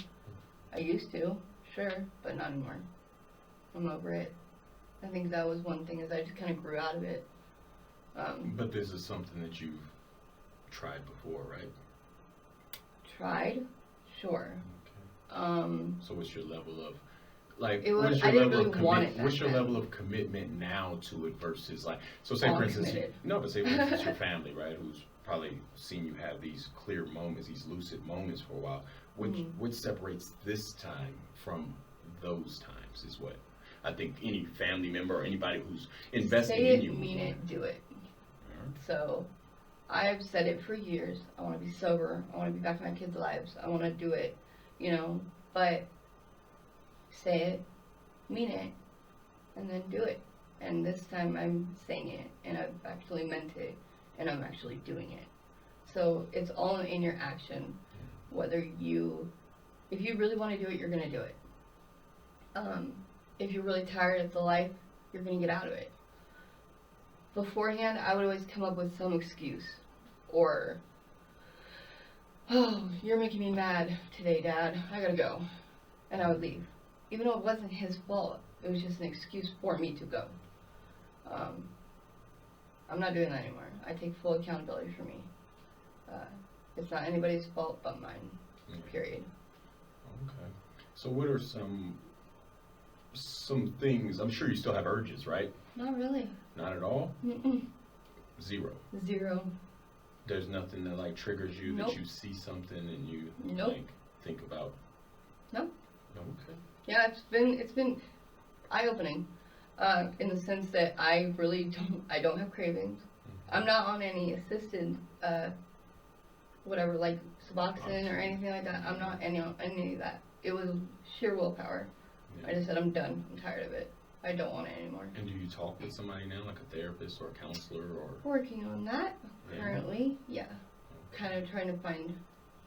B: I used to, sure, but not anymore. I'm over it. I think that was one thing, is I just kind of grew out of it.
D: But this is something that you've tried before, right?
B: Tried? Sure.
D: Okay. So what's your level of, like,
B: It was-
D: what's your
B: I didn't
D: level
B: really
D: of
B: want
D: commit,
B: it
D: what's your
B: back then.
D: level of commitment now to it versus, like, so say
B: All
D: for instance,
B: committed.
D: but say for instance your family, right, who's probably seen you have these clear moments, these lucid moments for a while. What separates this time from those times is what I think any family member or anybody who's investing
B: Say
D: in
B: it,
D: you.
B: mean it, do it.
D: Alright.
B: So, I've said it for years. I want to be sober. I want to be back in my kids' lives. I want to do it, you know. But say it, mean it, and then do it. And this time I'm saying it, and I've actually meant it, and I'm actually doing it. So it's all in your action. Whether if you really want to do it, you're going to do it. If you're really tired of the life, you're going to get out of it. Beforehand, I would always come up with some excuse. Or, oh, you're making me mad today, Dad. I gotta go. And I would leave. Even though it wasn't his fault. It was just an excuse for me to go. I'm not doing that anymore. I take full accountability for me. It's not anybody's fault but mine. Period.
D: Okay. So what are some things, I'm sure you still have urges, right?
B: Not really.
D: Not at all?
B: Mm-mm.
D: Zero.
B: Zero.
D: There's nothing that like triggers you,
B: Nope.
D: that you see something and you
B: Nope.
D: like think about.
B: Nope.
D: Okay.
B: Yeah, it's been eye-opening, in the sense that I don't have cravings. I'm not on any assisted, whatever, like Suboxone or anything like that. I'm not any of that. It was sheer willpower.
D: Yeah.
B: I just said, I'm done. I'm tired of it. I don't want it anymore.
D: And do you talk with somebody now, like a therapist or a counselor or?
B: Working on that
D: Yeah.
B: currently, yeah. Kind of trying to find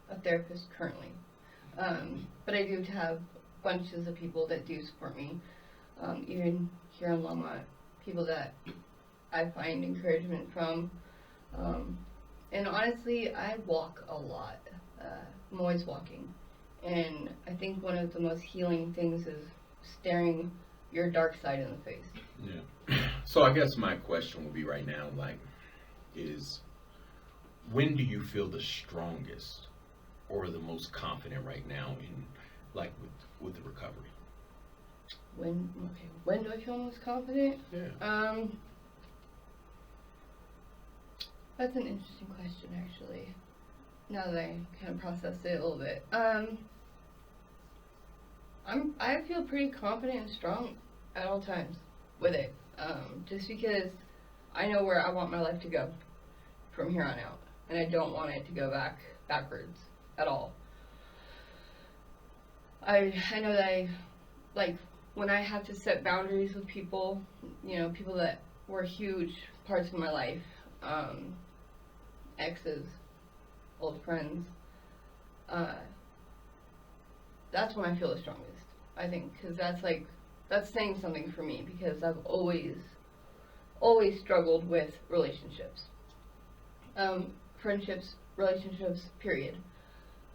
B: a therapist currently. But I do have bunches of people that do support me, even here in Longmont, people that I find encouragement from. And honestly, I walk a lot. I'm always walking. And I think one of the most healing things is staring your dark side in the face.
D: Yeah. So I guess my question will be right now, like, is when do you feel the strongest or the most confident right now in, like, with the recovery?
B: When do I feel most confident?
D: Yeah.
B: That's an interesting question, actually. Now that I kind of processed it a little bit. I feel pretty confident and strong at all times with it. Just because I know where I want my life to go from here on out. And I don't want it to go backwards at all. I know that like, when I have to set boundaries with people, you know, people that were huge parts of my life, exes, old friends, that's when I feel the strongest, I think, because that's saying something for me, because I've always struggled with relationships, friendships, relationships, period.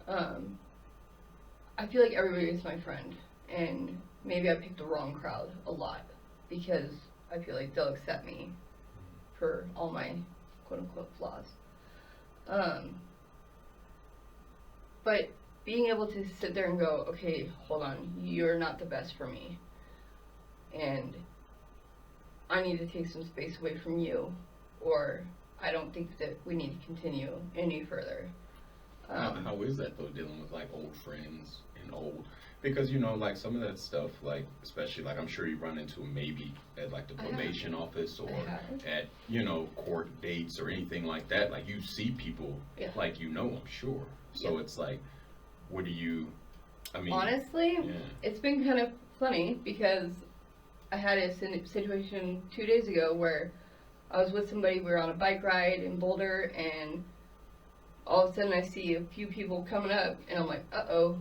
B: I feel like everybody is my friend, and maybe I picked the wrong crowd a lot, because I feel like they'll accept me for all my quote-unquote flaws. But being able to sit there and go, okay, hold on, you're not the best for me, and I need to take some space away from you, or I don't think that we need to continue any further.
D: How is that though, dealing with like old friends and old. Because, like some of that stuff, like, especially, like, I'm sure you run into maybe at, like, the
B: I have.
D: probation office or
B: I have.
D: at, court dates or anything like that. Like, you see people,
B: Yeah.
D: like, I'm sure. So
B: Yeah.
D: it's like, what do you, I mean.
B: Honestly,
D: Yeah.
B: it's been kind of funny because I had a situation 2 days ago where I was with somebody, we were on a bike ride in Boulder, and all of a sudden I see a few people coming up, and I'm like, uh-oh,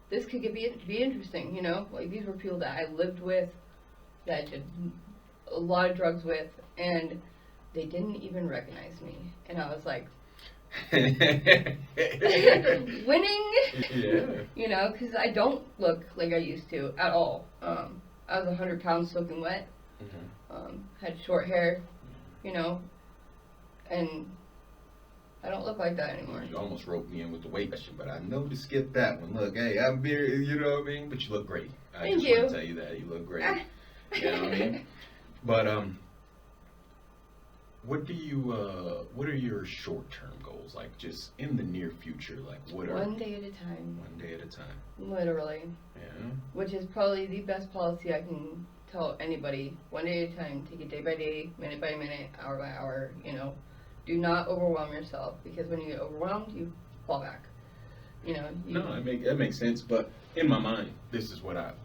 B: this could be interesting, Like, these were people that I lived with, that I did a lot of drugs with, and they didn't even recognize me. And I was like, winning!
D: Yeah.
B: Because I don't look like I used to at all. I was 100 pounds soaking wet, had short hair, and I don't look like that anymore.
D: You almost roped me in with the weight question, but I know to skip that one. Look, hey, I'm very, you know what I mean? But you look great. I
B: Thank
D: just
B: you.
D: want to tell you that. You look great. You know what I mean? But, what are your short-term goals? Like, just in the near future, like, what are...
B: One day at a time.
D: One day at a time.
B: Literally.
D: Yeah.
B: Which is probably the best policy I can tell anybody. One day at a time. Take it day by day, minute by minute, hour by hour, Do not overwhelm yourself, because when you get overwhelmed, you fall back.
D: No, that makes sense, but in my mind, this is what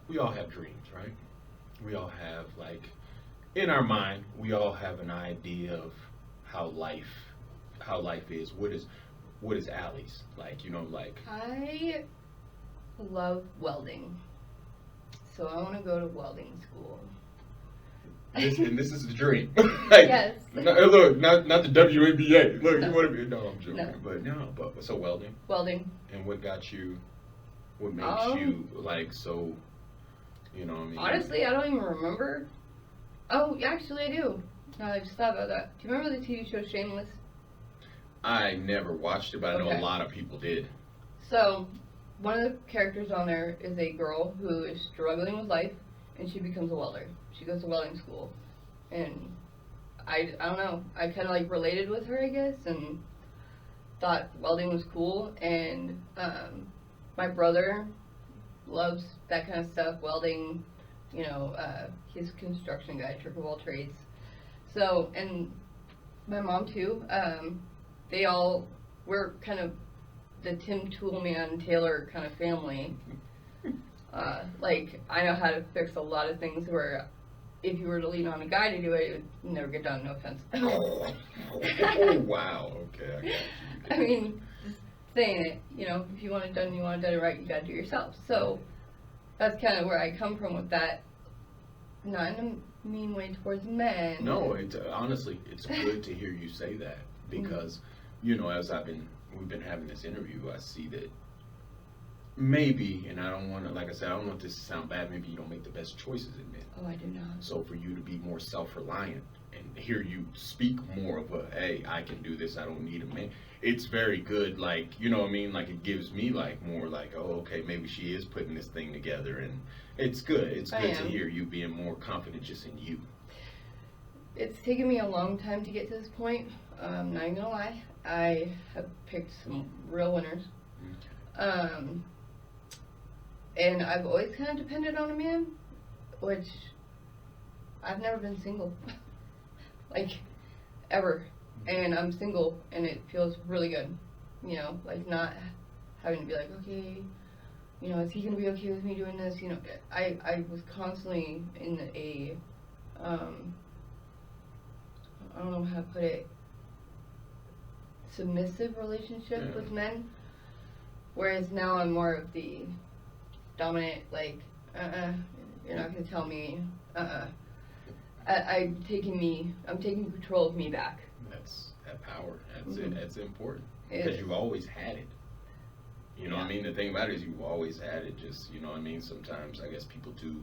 D: we all have dreams, right? We all have, like, in our mind, we all have an idea of how life is. What is Allie's? Like, like...
B: I love welding. So I want to go to welding school.
D: This is the dream. Like,
B: Yes.
D: Look, not the WNBA. Look,
B: No.
D: you want to be... No, I'm joking.
B: No.
D: But so welding.
B: Welding.
D: And what makes you, like, so, what I mean?
B: Honestly, I don't even remember. Oh, actually, I do. Now I just thought about that. Do you remember the TV show Shameless?
D: I never watched it, but I know
B: Okay.
D: a lot of people did.
B: So, one of the characters on there is a girl who is struggling with life, and she becomes a welder. She goes to welding school. And I don't know, I kind of like related with her, I guess, and thought welding was cool. And my brother loves that kind of stuff, welding, he's a construction guy, trick of all trades. So, and my mom too, they all were kind of the Tim Toolman Taylor kind of family. Like, I know how to fix a lot of things where if you were to lean on a guy to do it, it would never get done, no offense.
D: Oh, wow. Okay, I got you.
B: I mean, just saying it, if you want it done, right, you gotta do it yourself. So, that's kind of where I come from with that. Not in a mean way towards men.
D: No, honestly, it's good to hear you say that, because, as we've been having this interview, I see that maybe, and I don't want to, like I said, I don't want this to sound bad, maybe you don't make the best choices in men.
B: Oh, I do not.
D: So for you to be more self-reliant and hear you speak more of a, hey, I can do this, I don't need a man, it's very good, like, you know what I mean? Like, it gives me, like, more like, oh, okay, maybe she is putting this thing together, and it's good. It's good to hear you being more confident just in you.
B: It's taken me a long time to get to this point. Not even gonna lie. I have picked some real winners. And I've always kind of depended on a man, which I've never been single. Like, ever. And I'm single, and it feels really good. Like, not having to be like, okay, is he going to be okay with me doing this? I was constantly in a, I don't know how to put it, submissive relationship with men. Whereas now I'm more of the dominant, like, you're not going to tell me, I'm taking control of me back.
D: That's that power. That's it. That's important.
B: It
D: Because
B: is.
D: you've always had it. You know what I mean? The thing about it is you've always had it. Just, you know what I mean? Sometimes I guess people do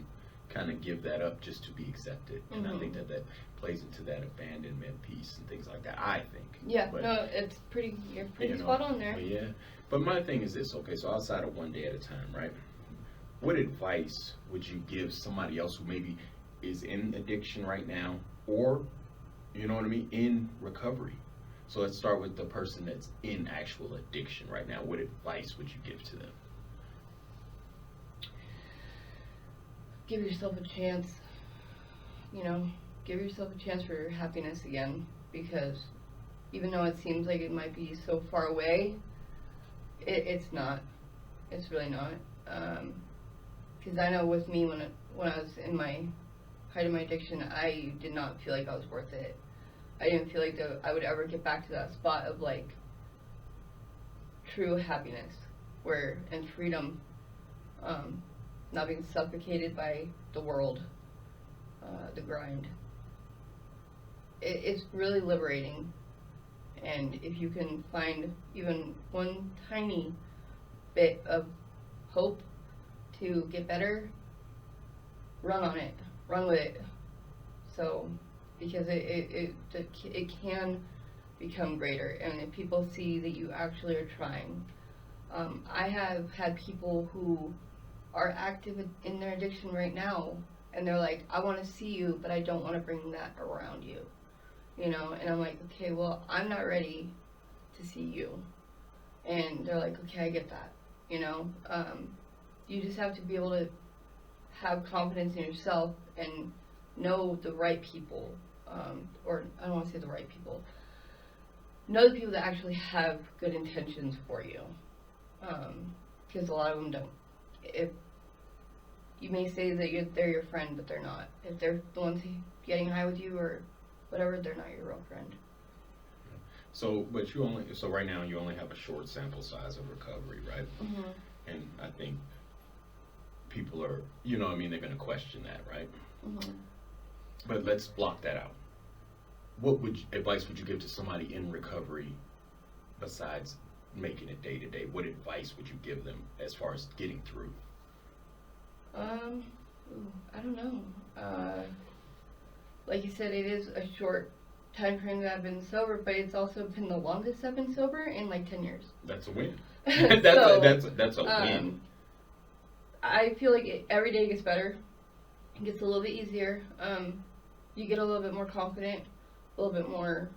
D: kind of give that up just to be accepted. And I think that plays into that abandonment piece and things like that, I think.
B: Yeah,
D: But,
B: no, you're pretty spot on there.
D: Yeah. But my thing is this, okay, so outside of one day at a time, right? What advice would you give somebody else who maybe is in addiction right now, or, you know what I mean, in recovery? So let's start with the person that's in actual addiction right now. What advice would you give to them?
B: give yourself a chance, you know, give yourself a chance for happiness again, because even though it seems like it might be so far away, it's not. It's really not. Because I know with me, when I was in my height of my addiction, I did not feel like I was worth it. I didn't feel like I would ever get back to that spot of like true happiness, and freedom, not being suffocated by the world, the grind. It's really liberating, and if you can find even one tiny bit of hope to get better, run on it, run with it. So, because it can become greater, and if people see that you actually are trying. I have had people who are active in their addiction right now, and they're like, I want to see you, but I don't want to bring that around you, you know, and I'm like, okay, well, I'm not ready to see you, and they're like, okay, I get that, you know. You just have to be able to have confidence in yourself and know the right people, or I don't want to say the right people, know the people that actually have good intentions for you, because a lot of them don't. If you may say that they're your friend, but they're not. If they're the ones getting high with you or whatever, they're not your real friend.
D: So, so right now you only have a short sample size of recovery, right?
B: Mm-hmm.
D: And I think people are, you know what I mean, they're going to question that, right?
B: Mm-hmm.
D: But let's block that out. What advice would you give to somebody in recovery besides making it day to day? What advice would you give them as far as getting through?
B: I don't know. Like you said, it is a short time frame that I've been sober, but it's also been the longest I've been sober in like 10 years.
D: That's a win.
B: That's
D: a win.
B: I feel like every day gets better. It gets a little bit easier. You get a little bit more confident, a little bit more,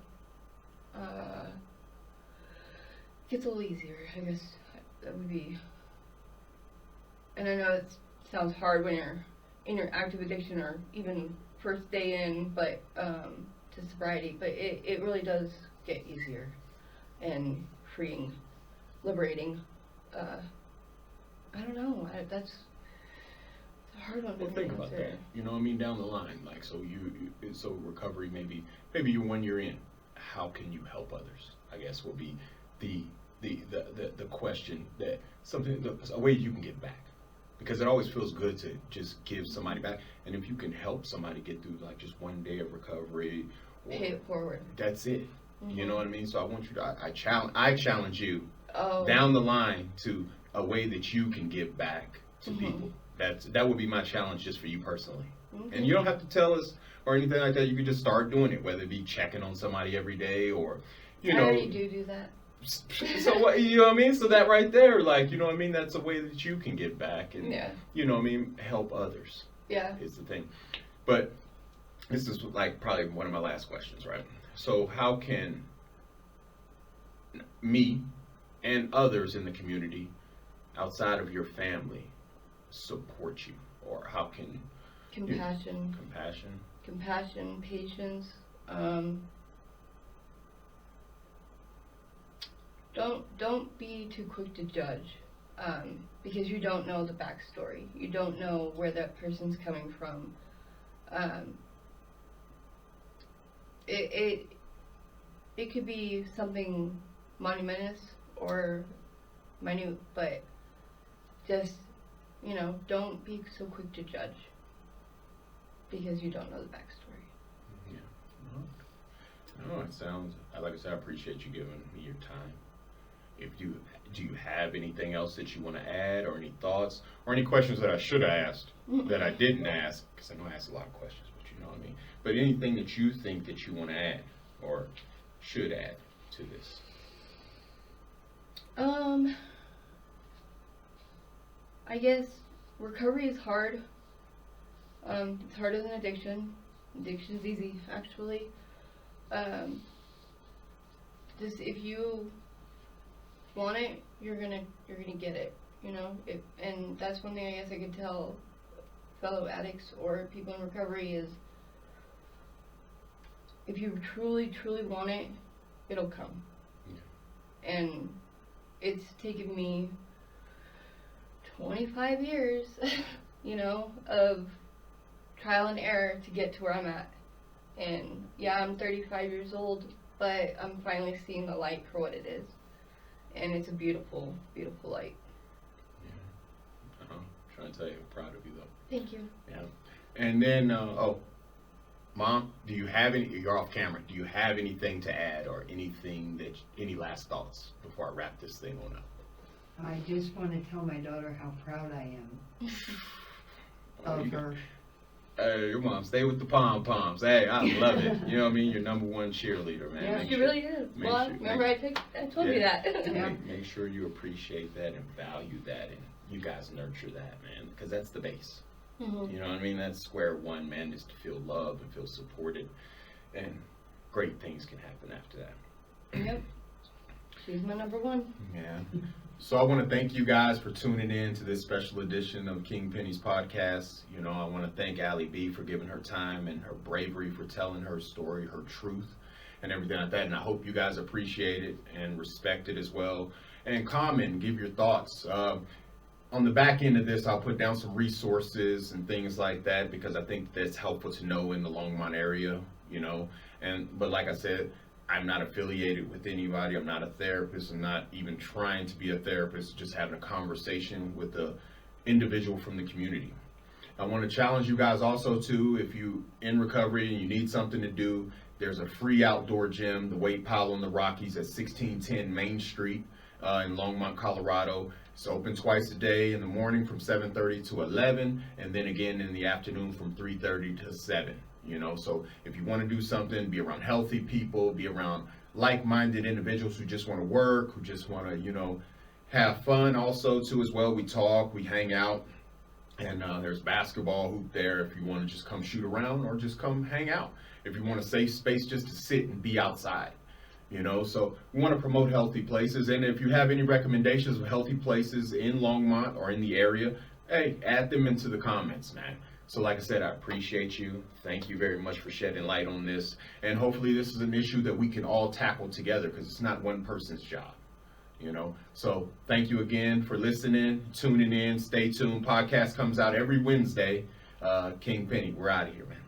B: gets a little easier, I guess that would be. And I know it sounds hard when you're in your active addiction or even first day in, but to sobriety, but it really does get easier and freeing, liberating. I don't know. That's a hard one.
D: Well,
B: to
D: think
B: answer.
D: about that. You know what I mean? Down the line, like, so recovery, maybe you're 1 year in. How can you help others? I guess will be the question, that a way you can give back, because it always feels good to just give somebody back, and if you can help somebody get through like just 1 day of recovery,
B: Pay it forward.
D: That's it.
B: Mm-hmm.
D: You know what I mean? So I want you to, I challenge you
B: Oh.
D: down the line to a way that you can give back to
B: Mm-hmm.
D: people. That would be my challenge just for you personally.
B: Okay.
D: And you don't have to tell us or anything like that. You could just start doing it, whether it be checking on somebody every day or, you
B: I
D: know.
B: already do that.
D: So what, you know what I mean? So that right there, like, you know what I mean? That's a way that you can give back and,
B: Yeah.
D: you know what I mean, help others.
B: Yeah.
D: Is the thing. But this is like probably one of my last questions, right? So how can me and others in the community outside of your family support you? Or how can
B: Compassion.
D: compassion,
B: Patience. Don't be too quick to judge, because you don't know the backstory. You don't know where that person's coming from. It could be something monumentous or minute, but just, you know, don't be so quick to judge, because you don't know the backstory.
D: Yeah. No, it sounds, like I said, I appreciate you giving me your time. Do you have anything else that you want to add, or any thoughts, or any questions that I should have asked that I didn't ask? Because I know I asked a lot of questions, but you know what I mean. But anything that you think that you want to add or should add to this?
B: I guess recovery is hard. It's harder than addiction. Addiction's easy, actually. Just if you want it, you're gonna get it. You know, and that's one thing I guess I could tell fellow addicts or people in recovery is, if you truly, truly want it, it'll come. And it's taken me 25 years, you know, of trial and error to get to where I'm at. And yeah, I'm 35 years old, but I'm finally seeing the light for what it is. And it's a beautiful, beautiful light.
D: Yeah. Trying to tell you, I'm proud of you though.
B: Thank you.
D: Yeah.
A: And then, Mom, do you have any, you're off camera, do you have anything to add or anything that, any last thoughts before I wrap this thing on up?
C: I just want to tell my daughter how proud I am of her.
A: Hey, your mom, stay with the pom-poms. Hey, I love it. You know what I mean? Your number one cheerleader, man.
C: Yeah,
A: Make
B: She
A: sure-
B: really is.
A: make
B: Well,
A: sure-
B: remember I told you that.
C: Yeah.
D: Make sure you appreciate that and value that, and you guys nurture that, man, because that's the base.
B: Mhm.
D: You know what I mean? That's square one, man, is to feel loved and feel supported, and great things can happen after that.
B: Yep. She's my number one.
A: Yeah. So I want to thank you guys for tuning in to this special edition of King Penny's podcast. You know, I want to thank Allie B for giving her time and her bravery for telling her story, her truth, and everything like that. And I hope you guys appreciate it and respect it as well. And comment, give your thoughts. On the back end of this, I'll put down some resources and things like that because I think that's helpful to know in the Longmont area, you know. But like I said, I'm not affiliated with anybody. I'm not a therapist. I'm not even trying to be a therapist, just having a conversation with the individual from the community. I want to challenge you guys also too, if you in recovery and you need something to do, there's a free outdoor gym, the Weight Pile on the Rockies at 1610 Main Street in Longmont, Colorado. It's open twice a day, in the morning from 7:30 to 11, and then again in the afternoon from 3:30 to 7. You know, so if you want to do something, be around healthy people, be around like-minded individuals who just want to work, who just want to, you know, have fun also too as well. We talk, we hang out, and there's basketball hoop there if you want to just come shoot around or just come hang out. If you want a safe space just to sit and be outside, you know. So we want to promote healthy places, and if you have any recommendations of healthy places in Longmont or in the area, hey, add them into the comments, man. So like I said, I appreciate you. Thank you very much for shedding light on this. And hopefully this is an issue that we can all tackle together because it's not one person's job, you know. So thank you again for listening, tuning in. Stay tuned. Podcast comes out every Wednesday. King Penny, we're out of here, man.